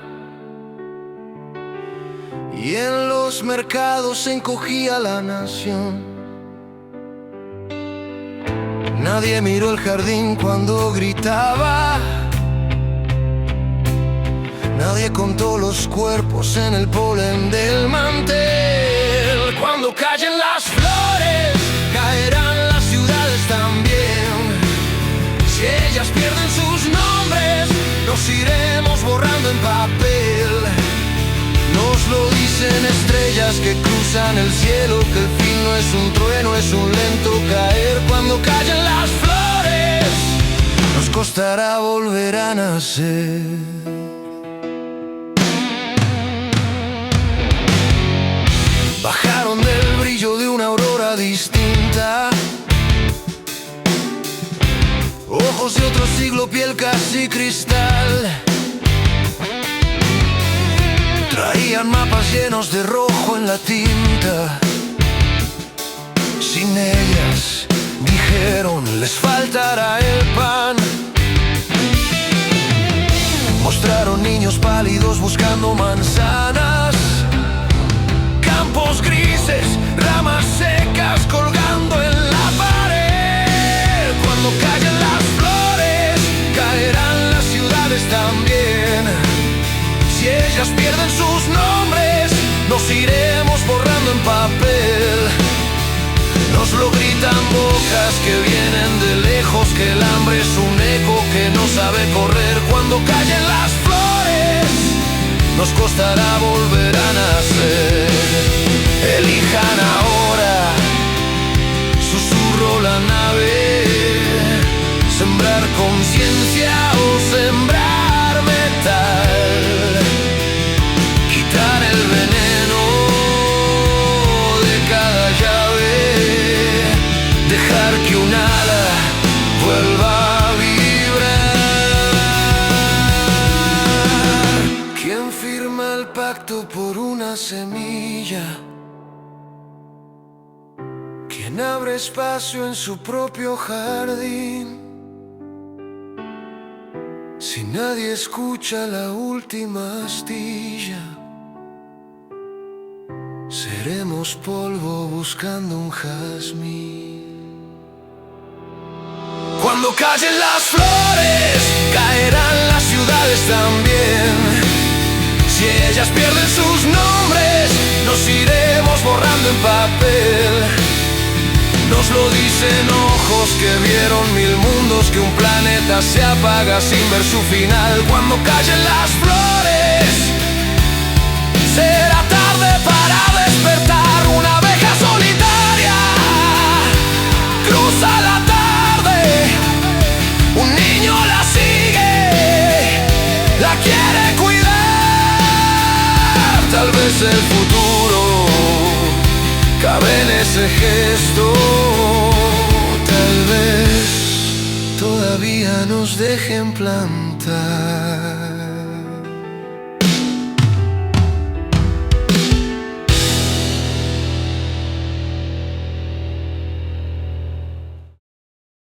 y en los mercados se encogía la nación. Nadie miró el jardín cuando gritaba, nadie contó los cuerpos en el polen del mantel. Cuando callen las flores, caerán las ciudades también. Si ellas pierden sus nombres, nos iremos borrando en papel. Nos lo dicen estrellas que cruzan el cielo, que el fin no es un trueno, es un lento caer. Cuando callen las flores, nos costará volver a nacer. Bajaron del brillo de una aurora distinta, ojos de otro siglo, piel casi cristal. Traían mapas llenos de rojo en la tinta. Sin ellas, dijeron, les faltará el pan. Mostraron niños pálidos buscando manzanas, campos grises, ramas secas colgando en la pared. Cuando callen las flores, caerán las ciudades también. Si ellas pierden sus nombres, nos iremos borrando en papel. Nos lo gritan bocas que vienen de lejos, que el hambre es un eco que no sabe correr. Cuando callen las flores, nos costará volver a nacer. Elijan ahora, susurró la nave, sembrar conciencia o sembrar metal, quitar el veneno de cada llave, dejar que un ala vuelva a vibrar. ¿Quién firma el pacto por una semilla? ¿Quién abre espacio en su propio jardín? Si nadie escucha la última astilla, seremos polvo buscando un jazmín. Cuando callen las flores, caerán las ciudades también. Si ellas pierden sus nombres, nos iremos borrando en papel. Nos lo dicen ojos que vieron mil mundos, que un planeta se apaga sin ver su final. Cuando callen las flores, será tarde para despertar. Una abeja solitaria cruza la tarde, un niño la sigue, la quiere cuidar. Tal vez el futuro cabe en ese gesto, tal vez todavía nos dejen plantar.